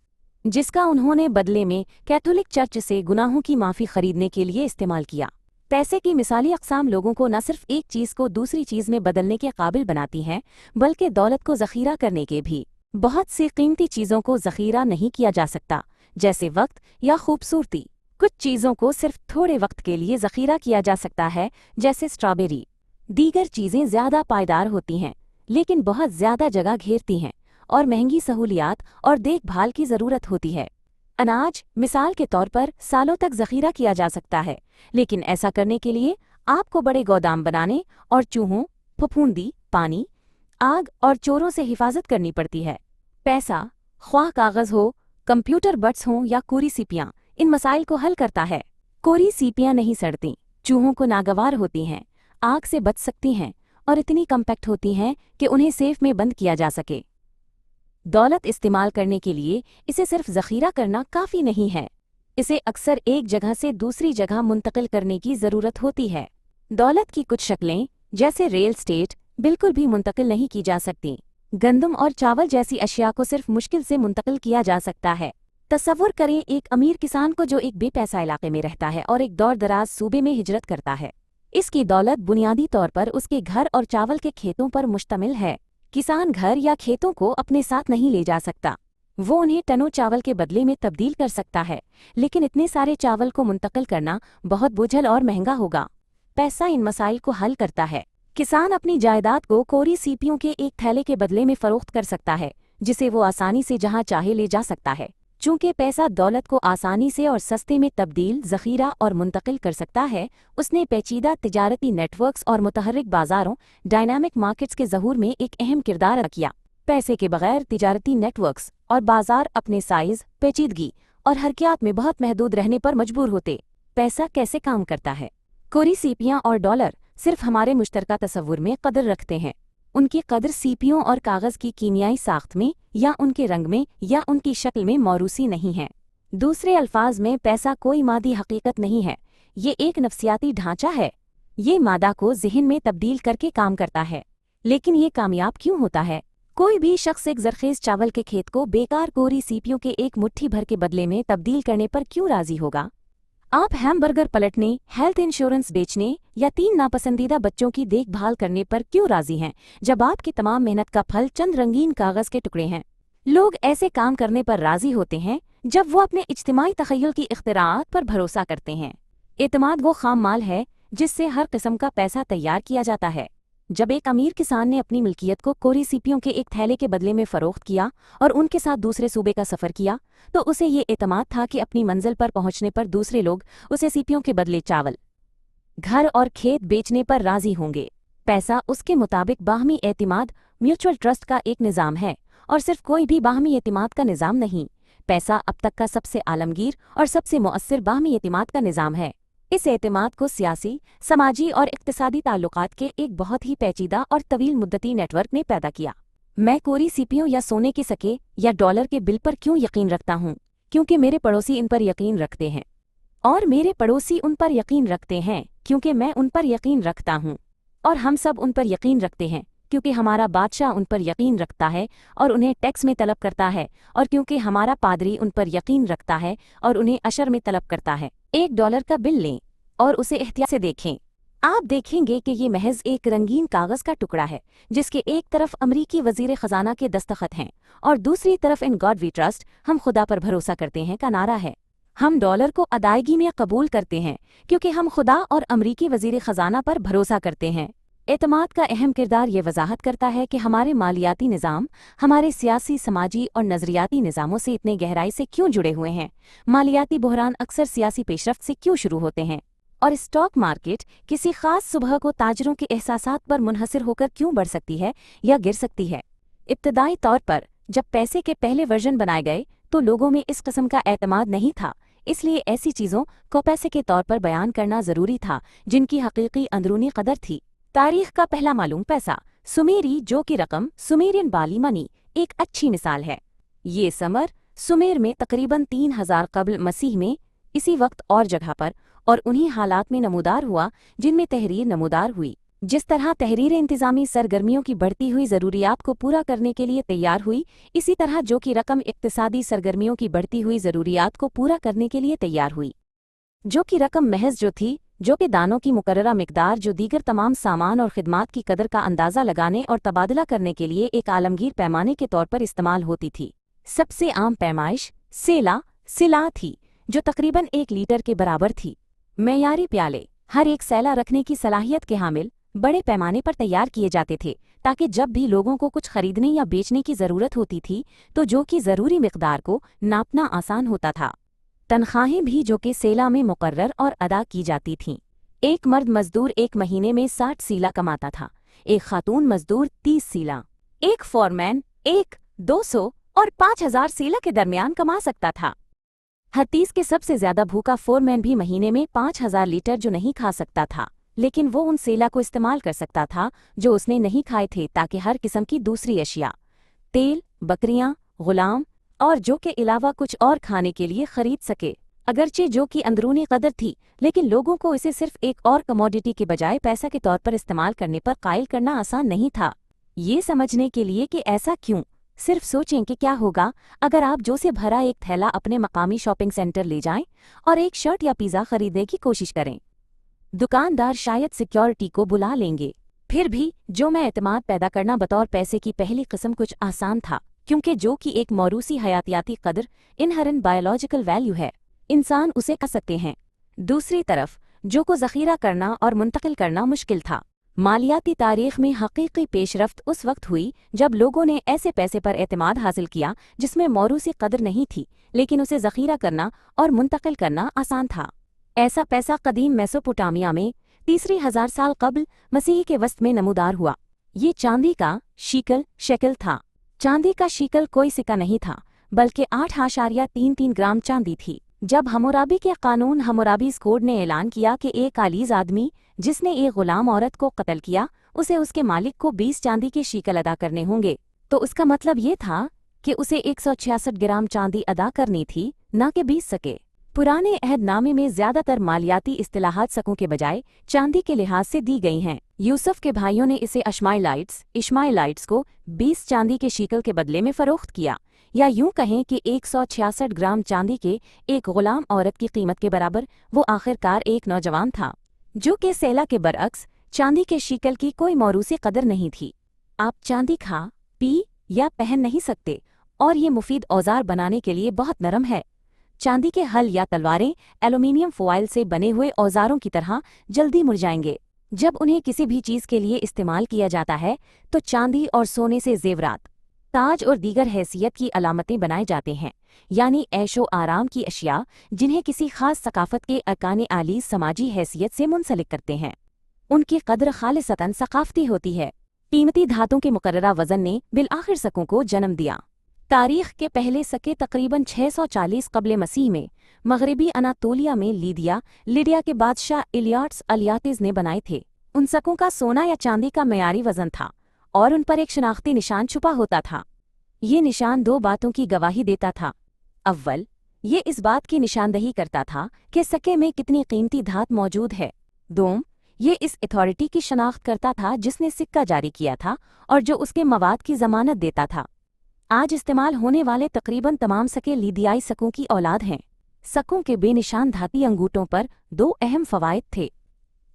जिसका उन्होंने बदले में कैथोलिक चर्च से गुनाहों की माफ़ी खरीदने के लिए इस्तेमाल किया। पैसे की मिसाली अक़साम लोगों को न सिर्फ एक चीज़ को दूसरी चीज़ में बदलने के काबिल बनाती हैं, बल्कि दौलत को ज़ख़ीरा करने के भी। बहुत सी कीमती चीज़ों को ज़ख़ीरा नहीं किया जा सकता, जैसे वक्त या खूबसूरती। कुछ चीज़ों को सिर्फ थोड़े वक्त के लिए ज़ख़ीरा किया जा सकता है, जैसे स्ट्रॉबेरी। दीगर चीज़ें ज़्यादा पायदार होती हैं, लेकिन बहुत ज़्यादा जगह घेरती हैं और महंगी सहूलियात और देखभाल की ज़रूरत होती है। अनाज, मिसाल के तौर पर, सालों तक ज़ख़ीरा किया जा सकता है, लेकिन ऐसा करने के लिए आपको बड़े गोदाम बनाने और चूहों, फफूंदी, पानी, आग और चोरों से हिफाजत करनी पड़ती है। पैसा, ख्वाह कागज़ हो, कंप्यूटर बट्स हों या कोरी सिपियाँ, इन मसाइल को हल करता है। कोरी सीपियां नहीं सड़ती, चूहों को नागवार होती हैं, आग से बच सकती हैं और इतनी कम्पैक्ट होती हैं कि उन्हें सेफ में बंद किया जा सके। दौलत इस्तेमाल करने के लिए इसे सिर्फ ज़ख़ीरा करना काफ़ी नहीं है, इसे अक्सर एक जगह से दूसरी जगह मुंतकिल करने की ज़रूरत होती है। दौलत की कुछ शक्लें, जैसे रियल एस्टेट, बिल्कुल भी मुंतकिल नहीं की जा सकती। गंदम और चावल जैसी अशिया को सिर्फ मुश्किल से मुंतकिल किया जा सकता है। तसव्वुर करें एक अमीर किसान को जो एक बेपैसा इलाके में रहता है और एक दूर दराज सूबे में हिजरत करता है। इसकी दौलत बुनियादी तौर पर उसके घर और चावल के खेतों पर मुश्तमिल है। किसान घर या खेतों को अपने साथ नहीं ले जा सकता, वो उन्हें टनों चावल के बदले में तब्दील कर सकता है, लेकिन इतने सारे चावल को मुंतकिल करना बहुत बोझल और महंगा होगा। पैसा इन मसाइल को हल करता है। किसान अपनी जायदाद को कोरी सीपियों के एक थैले के बदले में फरोख्त कर सकता है, जिसे वो आसानी से जहां चाहे ले जा सकता है। चूंकि पैसा दौलत को आसानी से और सस्ते में तब्दील, ज़ख़ीरा और मुंतकिल कर सकता है, उसने पेचीदा तिजारती नेटवर्क्स और मुतहर्रिक बाजारों, डायनामिक मार्केट्स के ज़हूर में एक अहम किरदार अदा किया। पैसे के बगैर तिजारती नेटवर्क्स और बाजार अपने साइज, पेचीदगी और हरकियात में बहुत महदूद रहने पर मजबूर होते। पैसा कैसे काम करता है? कोरी सीपियां और डॉलर सिर्फ हमारे मुश्तरका तसव्वुर में कदर रखते हैं। उनकी कदर सीपियों और कागज़ की कीमियाई साख्त में या उनके रंग में या उनकी शक्ल में मौरूसी नहीं है। दूसरे अल्फाज में, पैसा कोई मादी हकीकत नहीं है, ये एक नफ्सियाती ढांचा है। ये मादा को ज़हन में तब्दील करके काम करता है। लेकिन ये कामयाब क्यों होता है? कोई भी शख्स एक ज़रख़ेज़ चावल के खेत को बेकार कोरी सीपियों के एक मुट्ठी भर के बदले में तब्दील करने पर क्यों राज़ी होगा? आप हैमबर्गर पलटने, हेल्थ इंश्योरेंस बेचने या 3 नापसंदीदा बच्चों की देखभाल करने पर क्यों राजी हैं, जब आपकी तमाम मेहनत का फल चंद रंगीन कागज के टुकड़े हैं? लोग ऐसे काम करने पर राजी होते हैं जब वो अपने इज्तिमाई तख़य्युल की इख्तिराआत पर भरोसा करते हैं। एतमाद वो खाम माल है जिससे हर किस्म का पैसा तैयार किया जाता है। जब एक अमीर किसान ने अपनी मिल्कियत को कोरी सीपियों के एक थैले के बदले में फ़रोख्त किया और उनके साथ दूसरे सूबे का सफ़र किया, तो उसे ये एतमाद था कि अपनी मंजिल पर पहुंचने पर दूसरे लोग उसे सीपियों के बदले चावल, घर और खेत बेचने पर राजी होंगे। पैसा उसके मुताबिक बाहमी एतमाद, म्यूचुअल ट्रस्ट का एक निज़ाम है और सिर्फ कोई भी बाहमी एतमाद का निज़ाम नहीं। पैसा अब तक का सबसे आलमगीर और सबसे मुअस्सिर बाहमी एतमाद का निज़ाम है। इस एतमाद को सियासी, समाजी और इक्तिसादी ताल्लुकात के एक बहुत ही पेचीदा और तवील मुद्दती नेटवर्क ने पैदा किया। मैं कोरी सीपियों या सोने के सके या डॉलर के बिल पर क्यों यकीन रखता हूँ? क्योंकि मेरे पड़ोसी इन पर यकीन रखते हैं, और मेरे पड़ोसी उन पर यकीन रखते हैं क्योंकि मैं उन पर यकीन रखता हूँ, और हम सब उन पर यकीन रखते हैं क्योंकि हमारा बादशाह उन पर यकीन रखता है और उन्हें टैक्स में तलब करता है, और क्योंकि हमारा पादरी उन पर यकीन रखता है और उन्हें अशर में तलब करता है। $1 का बिल लें और उसे एहतियात से देखें। आप देखेंगे कि ये महज एक रंगीन कागज़ का टुकड़ा है जिसके एक तरफ अमरीकी वज़ीर ख़जाना के दस्तखत हैं और दूसरी तरफ इन गॉड वी ट्रस्ट, हम खुदा पर भरोसा करते हैं का नारा है। हम डॉलर को अदायगी में कबूल करते हैं क्योंकि हम खुदा और अमरीकी वज़ीर ख़जाना पर भरोसा करते हैं। एतमाद का अहम किरदार ये वजाहत करता है कि हमारे मालियाती निज़ाम हमारे सियासी, समाजी और नज़रियाती निज़ामों से इतने गहराई से क्यों जुड़े हुए हैं। मालियाती बहरान अक्सर सियासी पेशरफ्त से क्यों शुरू होते हैं, और स्टॉक मार्केट किसी खास सुबह को ताजरों के एहसासात पर मुनहसर होकर क्यों बढ़ सकती है या गिर सकती है। इब्तदाई तौर पर जब पैसे के पहले वर्जन बनाए गए तो लोगों में इस किस्म का एतमाद नहीं था, इसलिए ऐसी चीज़ों को पैसे के तौर पर बयान करना ज़रूरी था जिनकी हकीकी अंदरूनी कदर थी। तारीख का पहला मालूम पैसा, सुमेरी, जो कि रकम सुमेरियन बाली मनी, एक अच्छी मिसाल है। ये समर सुमेर में तकरीबन 3000 कब्ल मसीह में इसी वक्त और जगह पर और उन्हीं हालात में नमूदार हुआ जिनमें तहरीर नमूदार हुई। जिस तरह तहरीर इंतज़ामी सरगर्मियों की बढ़ती हुई ज़रूरियात को पूरा करने के लिए तैयार हुई, इसी तरह जो कि रकम इक्तिसादी सरगर्मियों की बढ़ती हुई ज़रूरियात को पूरा करने के लिए तैयार हुई। जो कि रकम महज जो थी, जो कि दानों की मुकर्ररा मिकदार जो दीगर तमाम सामान और खिदमात की कदर का अंदाज़ा लगाने और तबादला करने के लिए एक आलमगीर पैमाने के तौर पर इस्तेमाल होती थी। सबसे आम पैमाइश सिला थी, जो तकरीबन 1 लीटर के बराबर थी। मेयारी प्याले हर एक सैला रखने की सलाहियत के हामिल बड़े पैमाने पर तैयार किए जाते थे, ताकि जब भी लोगों को कुछ खरीदने या बेचने की ज़रूरत होती थी तो जो कि ज़रूरी मिकदार को नापना आसान होता था। तनख्वाहें भी जो कि सेला में मुकर्रर और अदा की जाती थीं। एक मर्द मजदूर एक महीने में 60 सीला कमाता था, एक खातून मजदूर 30 सीला, एक फॉरमैन 200 और 5000 सीला के दरमियान कमा सकता था। हत्तीस के सबसे ज्यादा भूखा फोरमैन भी महीने में 5000 लीटर जो नहीं खा सकता था, लेकिन वो उन सेला को इस्तेमाल कर सकता था जो उसने नहीं खाए थे, ताकि हर किस्म की दूसरी अशिया, तेल, बकरियां, गुलाम और जो के अलावा कुछ और खाने के लिए खरीद सके। अगरचे जो की अंदरूनी कदर थी, लेकिन लोगों को इसे सिर्फ एक और कमोडिटी के बजाय पैसा के तौर पर इस्तेमाल करने पर कायल करना आसान नहीं था। ये समझने के लिए कि ऐसा क्यों, सिर्फ सोचें कि क्या होगा अगर आप जो से भरा एक थैला अपने मकामी शॉपिंग सेंटर ले जाएं और एक शर्ट या पिज़्ज़ा खरीदने की कोशिश करें। दुकानदार शायद सिक्योरिटी को बुला लेंगे। फिर भी जो में एतमाद पैदा करना बतौर पैसे की पहली किस्म कुछ आसान था, क्योंकि जो की एक मौरूसी हयातियाती कदर, इनहरेंट बायोलॉजिकल वैल्यू है, इंसान उसे खा सकते हैं। दूसरी तरफ जो को ज़ख़ीरा करना और मुंतकिल करना मुश्किल था। मालियाती तारीख में हकीकी पेशरफ्त उस वक्त हुई जब लोगों ने ऐसे पैसे पर एतमाद हासिल किया जिसमें मौरूसी कदर नहीं थी, लेकिन उसे ज़ख़ीरा करना और मुंतकिल करना आसान था। ऐसा पैसा कदीम मेसोपोटामिया में तीसरी 1000 साल कबल मसीह के वस्त में नमूदार हुआ। ये चांदी का शेकल था। चांदी का शिकल कोई सिक्का नहीं था, बल्कि 8.33 ग्राम चांदी थी। जब हम्मुराबी के कानून हम्मुराबीज़ कोड ने ऐलान किया कि एक आलीज़ आदमी जिसने एक गुलाम औरत को कत्ल किया, उसे उसके मालिक को 20 चांदी के शिकल अदा करने होंगे, तो उसका मतलब ये था कि उसे 166 ग्राम चांदी अदा करनी थी, न कि 20 सके। पुराने अहदनामे में ज्यादातर मालियाती इस्तिलाहात सकों के बजाय चांदी के लिहाज से दी गई हैं। यूसुफ के भाइयों ने इसे इश्माइलाइट्स को 20 चांदी के शिकल के बदले में फरोख्त किया, या यूं कहें कि 166 ग्राम चांदी के एक गुलाम औरत की कीमत के बराबर वो आखिरकार एक नौजवान था, जो कि सेला के बरअक्स चांदी के शिकल की कोई मौरूसी कदर नहीं थी। आप चांदी खा, पी या पहन नहीं सकते, और ये मुफीद औजार बनाने के लिए बहुत नरम है। चांदी के हल या तलवारें एल्यूमिनियम फॉइल से बने हुए औजारों की तरह जल्दी मुरझाएंगे। जब उन्हें किसी भी चीज़ के लिए इस्तेमाल किया जाता है तो चांदी और सोने से जेवरात, ताज और दीगर हैसियत की अलामतें बनाए जाते हैं, यानी ऐशो आराम की अशिया जिन्हें किसी खास सकाफत के अरकान आलीज़ समाजी हैसियत से मुंसलिक करते हैं। उनकी कद्र खालिसतन सकाफती होती है। कीमती धातों के मुकर्ररा वज़न ने बिलआखिर सकों को जन्म दिया। तारीख के पहले सके तकरीबन 640 कबल मसीह में मगरबी अनातोलिया में लिडिया के बादशाह अलियातिस ने बनाए थे। उन सकों का सोना या चांदी का मयारी वजन था और उन पर एक शनाख्ती निशान छुपा होता था। ये निशान 2 बातों की गवाही देता था। अव्वल, ये इस बात की निशानदही करता था कि सके में कितनी कीमती धात मौजूद है। दोम, ये इस अथॉरिटी की शनाख्त करता था जिसने सिक्का जारी किया था और जो उसके मवाद की जमानत देता था। आज इस्तेमाल होने वाले तकरीबन तमाम सके लीदियाई सकों की औलाद हैं। सकों के बेनिशान धाती अंगूठों पर 2 अहम फवायद थे।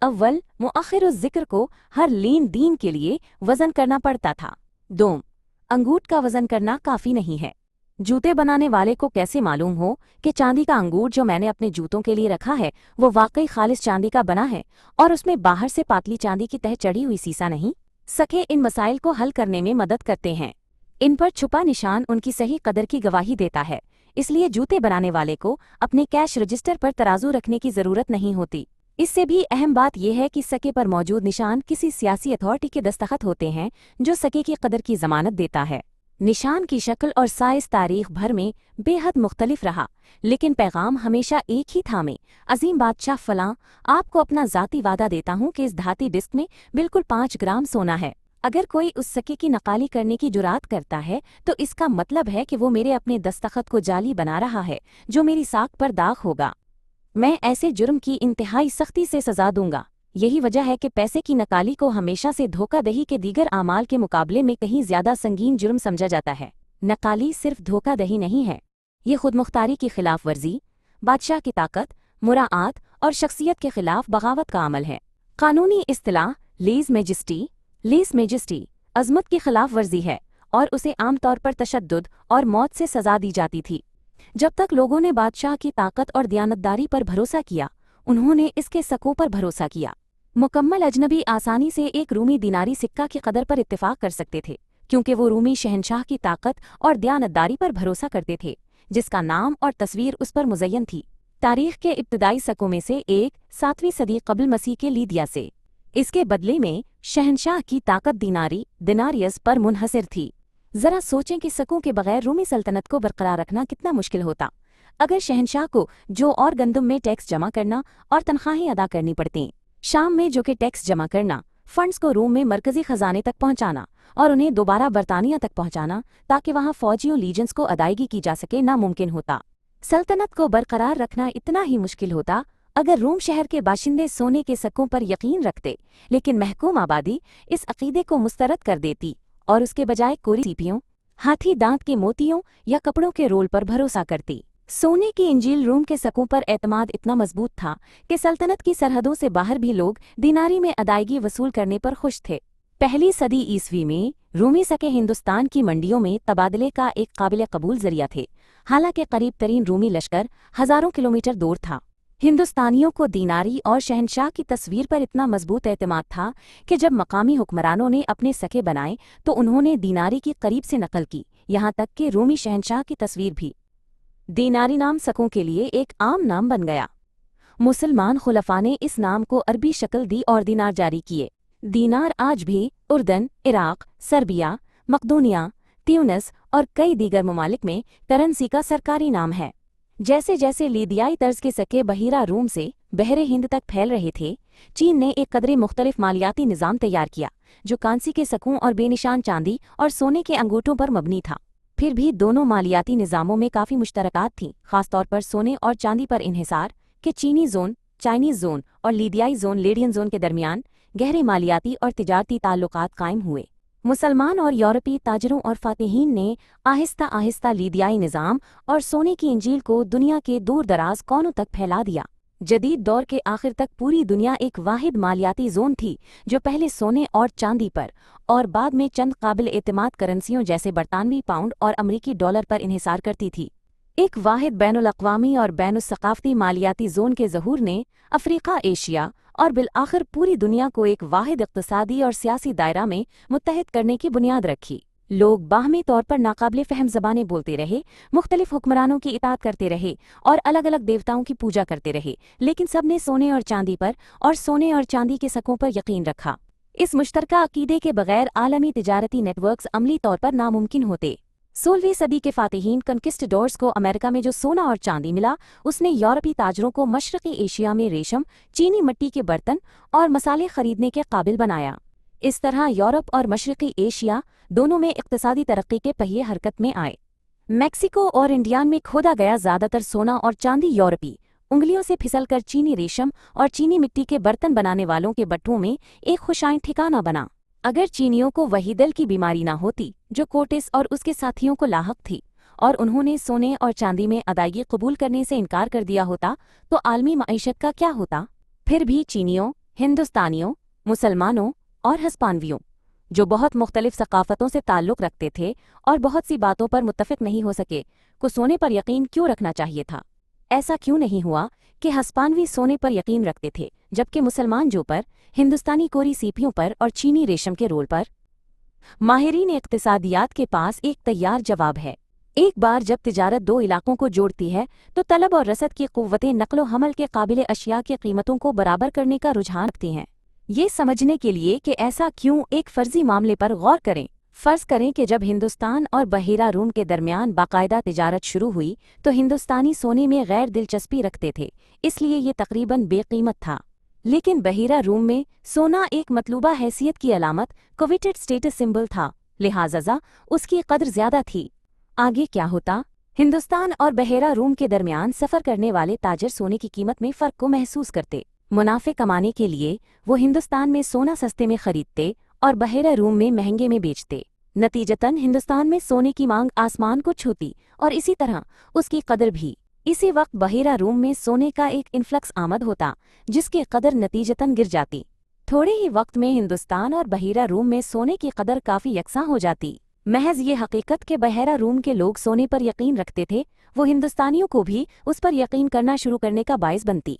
अव्वल, मुअख्खिरुज़ ज़िक्र को हर लेन देन के लिए वज़न करना पड़ता था। दोम, अंगूठ का वज़न करना काफ़ी नहीं है। जूते बनाने वाले को कैसे मालूम हो कि चांदी का अंगूठ जो मैंने अपने जूतों के लिए रखा है वो वाकई खालिस चांदी का बना है और उसमें बाहर से पातली चांदी की तह चढ़ी हुई सीसा नहीं। सके इन मसाइल को हल करने में मदद करते हैं। इन पर छुपा निशान उनकी सही कदर की गवाही देता है, इसलिए जूते बनाने वाले को अपने कैश रजिस्टर पर तराजू रखने की जरूरत नहीं होती। इससे भी अहम बात यह है कि सके पर मौजूद निशान किसी सियासी अथॉरिटी के दस्तखत होते हैं जो सके की कदर की जमानत देता है। निशान की शक्ल और साइज तारीख भर में बेहद मुख्तलिफ रहा, लेकिन पैगाम हमेशा एक ही था में अजीम बादशाह फलां, आपको अपना ज़ाती वादा देता हूँ कि इस धाती डिस्क में बिल्कुल 5 ग्राम सोना है। अगर कोई उस सके की नकाली करने की जुरात करता है तो इसका मतलब है कि वो मेरे अपने दस्तखत को जाली बना रहा है, जो मेरी साख पर दाग होगा। मैं ऐसे जुर्म की इंतहाई सख्ती से सजा दूंगा। यही वजह है कि पैसे की नकाली को हमेशा से धोखादही के दीगर आमाल के मुकाबले में कहीं ज्यादा संगीन जुर्म समझा जाता है। नकाली सिर्फ धोखादही नहीं है, ये खुदमुख्तारी की खिलाफ वर्जी, बादशाह की ताकत, मुराआत और शख्सियत के खिलाफ बगावत का अमल है। कानूनी इस्तिलाह लीज मेजिस्टी अजमत की खिलाफ वर्जी है और उसे आमतौर पर तशद्दुद और मौत से सजा दी जाती थी। जब तक लोगों ने बादशाह की ताकत और दयानतदारी पर भरोसा किया, उन्होंने इसके सकों पर भरोसा किया। मुकम्मल अजनबी आसानी से एक रूमी दिनारी सिक्का की कदर पर इत्तेफाक कर सकते थे, क्योंकि वो रूमी शहनशाह की ताकत और दयानतदारी पर भरोसा करते थे, जिसका नाम और तस्वीर उस पर मुज़य्यन थी। तारीख के इब्तदाई सकों में से एक 7वीं सदी कबल मसीह के लीदिया से। इसके बदले में शहनशाह की ताकत दिनारियस पर मुनहसर थी। जरा सोचें कि सकों के बगैर रूमी सल्तनत को बरकरार रखना कितना मुश्किल होता। अगर शहंशाह को जो और गंदम में टैक्स जमा करना और तनख्वाहें अदा करनी पड़ती, शाम में जो कि टैक्स जमा करना, फंड्स को रोम में मरकजी खजाने तक पहुंचाना और उन्हें दोबारा बरतानिया तक पहुंचाना ताकि वहां फौजियों लीजेंस को अदायगी की जा सके नामुमकिन होता। सल्तनत को बरकरार रखना इतना ही मुश्किल होता अगर रोम शहर के बाशिंदे सोने के सक्कों पर यकीन रखते, लेकिन महकूम आबादी इस अकीदे को मुस्तरद कर देती और उसके बजाय कोरी सीपियों, हाथी दांत के मोतियों या कपड़ों के रोल पर भरोसा करती। सोने की इंजील रोम के सक्कों पर एतमाद इतना मजबूत था कि सल्तनत की सरहदों से बाहर भी लोग दिनारी में अदायगी वसूल करने पर खुश थे। पहली सदी ईस्वी में रूमी सके हिंदुस्तान की मंडियों में तबादले का एक काबिल कबूल जरिया थे, हालांकि करीब तरीन रूमी लश्कर हजारों किलोमीटर दूर था। हिंदुस्तानियों को दीनारी और शहंशाह की तस्वीर पर इतना मजबूत एतमाद था कि जब मकामी हुक्मरानों ने अपने सके बनाए तो उन्होंने दीनारी की करीब से नकल की, यहाँ तक कि रूमी शहंशाह की तस्वीर भी। दीनारी नाम सकों के लिए एक आम नाम बन गया। मुसलमान खुलफा ने इस नाम को अरबी शक्ल दी और दीनार जारी किए। दीनार आज भी उर्दन, इराक, सर्बिया, मकदूनिया, ट्यूनिस और कई दीगर ममालिक में करेंसी का सरकारी नाम है। जैसे जैसे लीदियाई तर्ज के सके बहिरा रूम से बहरे हिंद तक फैल रहे थे, चीन ने एक कदरे मुख्तलिफ मालियाती निज़ाम तैयार किया जो कांसी के सकों और बेनिशान चांदी और सोने के अंगूठों पर मबनी था। फिर भी दोनों मालियाती निज़ामों में काफ़ी मुश्तरकात थीं, खासतौर पर सोने और चांदी पर इन्हिसार के चीनी जोन, चाइनीज़ जोन और लीदियाई जोन, लेडियन जोन के दरमियान गहरे मालियाती और तिजारती ताल्लुकात कायम हुए। मुसलमान और यूरोपीय ताजरों और फातिहीन ने आहिस्ता आहिस्ता लीदियाई निज़ाम और सोने की इंजील को दुनिया के दूर दराज कोनों तक फैला दिया। जदीद दौर के आखिर तक पूरी दुनिया एक वाहिद मालियाती जोन थी जो पहले सोने और चांदी पर और बाद में चंद काबिल एतमाद करेंसियों जैसे बरतानवी पाउंड और अमरीकी डॉलर पर इन्हिसार करती थी। एक वाहिद बैनुल-अक़वामी और बैनुस-सक़ाफ़ती मालियाती जोन के ज़हूर ने अफ्रीका, एशिया और बिलआखिर पूरी दुनिया को एक वाहिद इक़्तिसादी और सियासी दायरा में मुत्तहिद करने की बुनियाद रखी। लोग बाहमी तौर पर नाकाबिले फ़हम ज़बानें बोलते रहे, मुख्तलिफ हुक्मरानों की इताअत करते रहे और अलग अलग देवताओं की पूजा करते रहे, लेकिन सब ने सोने और चांदी पर और सोने और चांदी के सकों पर यकीन रखा। इस मुश्तरका अकीदे के बगैर आलमी तिजारती नेटवर्क्स अमली तौर पर नामुमकिन होते। 16वीं सदी के फातिहीन कन्किस्टडोर्स को अमेरिका में जो सोना और चांदी मिला, उसने यूरोपीय ताजरों को मशरक़ी एशिया में रेशम, चीनी मिट्टी के बर्तन और मसाले खरीदने के काबिल बनाया। इस तरह यूरोप और मशरक़ी एशिया दोनों में इक़्तिसादी तरक्की के पहिए हरकत में आए। मैक्सिको और इंडियान में खोदा गया ज़्यादातर सोना और चांदी यूरोपीय उंगलियों से फिसलकर चीनी रेशम और चीनी मिट्टी के बर्तन बनाने वालों के बट्टों में एक खुशाइन ठिकाना बना। अगर चीनियों को वही दल की बीमारी ना होती जो कोर्टेस और उसके साथियों को लाहक थी और उन्होंने सोने और चांदी में अदायगी कबूल करने से इनकार कर दिया होता, तो आलमी मईशत का क्या होता। फिर भी चीनियों, हिंदुस्तानियों, मुसलमानों और हिस्पानवियों, जो बहुत मुख्तलिफ सकाफ़तों से ताल्लुक़ रखते थे और बहुत सी बातों पर मुत्तफ़िक़ नहीं हो सके, को सोने पर यकीन क्यों रखना चाहिए था। ऐसा क्यों नहीं हुआ कि हिस्पानवी सोने पर यकीन रखते थे जबकि मुसलमान जो पर, हिंदुस्तानी कोरी सीपियों पर और चीनी रेशम के रोल पर। माहिरीन इक़्तिसादियात के पास एक तैयार जवाब है। एक बार जब तिजारत दो इलाकों को जोड़ती है तो तलब और रसद की क़ुव्वतें नक़्लो हमल के काबिल अशिया की कीमतों को बराबर करने का रुझान रखती हैं। ये समझने के लिए कि ऐसा क्यों, एक फ़र्ज़ी मामले पर गौर करें। फ़र्ज़ करें कि जब हिंदुस्तान और बहीरा रूम के दरमियान बाकायदा तिजारत शुरू हुई तो हिंदुस्तानी सोने में गैर दिलचस्पी रखते थे, इसलिए ये तकरीबन बेकीमत था। लेकिन बहीरा रूम में सोना एक मतलूबा हैसियत की अलामत, कोवेटेड स्टेटस सिंबल था, लिहाजा उसकी कदर ज़्यादा थी। आगे क्या होता। हिंदुस्तान और बहीरा रूम के दरमियान सफ़र करने वाले ताजर सोने की कीमत में फ़र्क को महसूस करते। मुनाफे कमाने के लिए वो हिंदुस्तान में सोना सस्ते में खरीदते और बहीरा रूम में महंगे में बेचते। नतीजतन हिंदुस्तान में सोने की मांग आसमान को छूती और इसी तरह उसकी कदर भी। इसी वक्त बहीरा रूम में सोने का एक इन्फ्लक्स आमद होता जिसकी कदर नतीजतन गिर जाती। थोड़े ही वक्त में हिंदुस्तान और बहीरा रूम में सोने की कदर काफ़ी यकसां हो जाती। महज ये हकीकत कि बहीरा रूम के लोग सोने पर यकीन रखते थे, वो हिंदुस्तानियों को भी उस पर यकीन करना शुरू करने का बाइस बनती।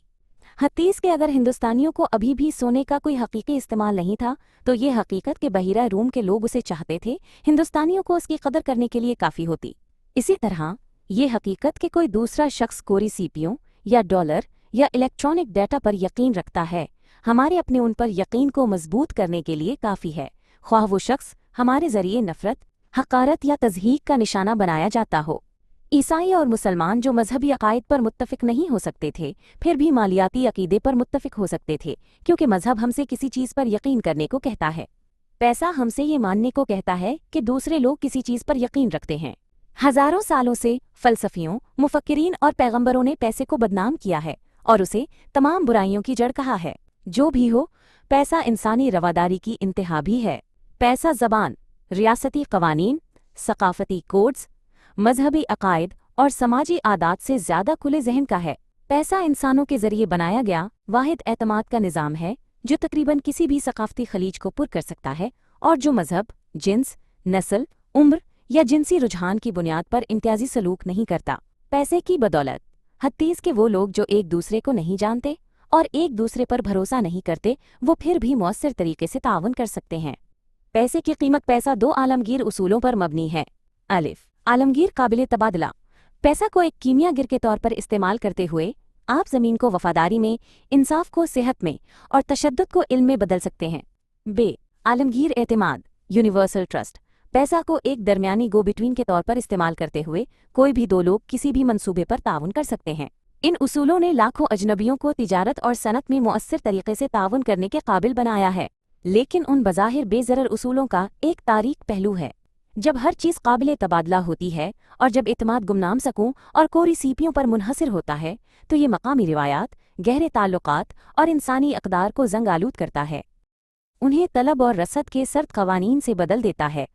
हतीस के अगर हिंदुस्तानियों को अभी भी सोने का कोई हकीकी इस्तेमाल नहीं था तो ये हकीकत कि बहीरा रूम के लोग उसे चाहते थे, हिंदुस्तानियों को उसकी कदर करने के लिए काफ़ी होती। इसी तरह ये हकीकत कि कोई दूसरा शख्स कोरी सीपियों या डॉलर या इलेक्ट्रॉनिक डेटा पर यकीन रखता है, हमारे अपने उन पर यकीन को मजबूत करने के लिए काफ़ी है, ख्वाह वो शख्स हमारे ज़रिए नफ़रत, हकारत या तज़हीक का निशाना बनाया जाता हो। ईसाई और मुसलमान जो मजहबी अकायद पर मुत्तफिक नहीं हो सकते थे, फिर भी मालियाती अकीदे पर मुत्तफिक हो सकते थे, क्योंकि मजहब हमसे किसी चीज़ पर यकीन करने को कहता है। पैसा हमसे ये मानने को कहता है कि दूसरे लोग किसी चीज़ पर यकीन रखते हैं। हजारों सालों से फलसफियों, मुफक्किरीन और पैगंबरों ने पैसे को बदनाम किया है और उसे तमाम बुराइयों की जड़ कहा है। जो भी हो, पैसा इंसानी रवादारी की इंतहा भी है। पैसा ज़बान, रियासती कवानीन, सकाफती कोड्स, मजहबी अकायद और समाजी आदात से ज़्यादा खुले जहन का है। पैसा इंसानों के ज़रिए बनाया गया वाहिद एतमाद का निज़ाम है जो तकरीबन किसी भी सकाफती खलीज को पुर कर सकता है और जो मजहब, जिन्स, नस्ल, उम्र या जिनसी रुझान की बुनियाद पर इम्तियाजी सलूक नहीं करता। पैसे की बदौलत हत्तीस के वो लोग जो एक दूसरे को नहीं जानते और एक दूसरे पर भरोसा नहीं करते, वो फिर भी मौसर तरीके से ताउन कर सकते हैं। पैसे की कीमत पैसा दो आलमगीर उसूलों पर मबनी है। अलिफ, आलमगीर काबिल तबादला। पैसा को एक कीमिया गिर के तौर पर इस्तेमाल करते हुए आप ज़मीन को वफादारी में, इंसाफ को सेहत में और तशद्दुद को इल्म में बदल सकते हैं। बे, आलमगीर एतमाद, यूनिवर्सल ट्रस्ट। पैसा को एक दरमियानी गो बिटवीन के तौर पर इस्तेमाल करते हुए कोई भी दो लोग किसी भी मंसूबे पर ताउन कर सकते हैं। इन उसूलों ने लाखों अजनबियों को तिजारत और सनत में मुअस्सर तरीके से ताउन करने के काबिल बनाया है, लेकिन उन बज़ाहिर बेज़रर उसूलों का एक तारीख पहलू है। जब हर चीज़ काबिल तबादला होती है और जब इत्माद गुमनाम सकूं और कोरी सीपियों पर मुनहसर होता है, तो ये मकामी रिवायात, गहरे ताल्लुकात और इंसानी अक़दार को जंग आलूद करता है। उन्हें तलब और रसद के सर्द क़वानीन से बदल देता है।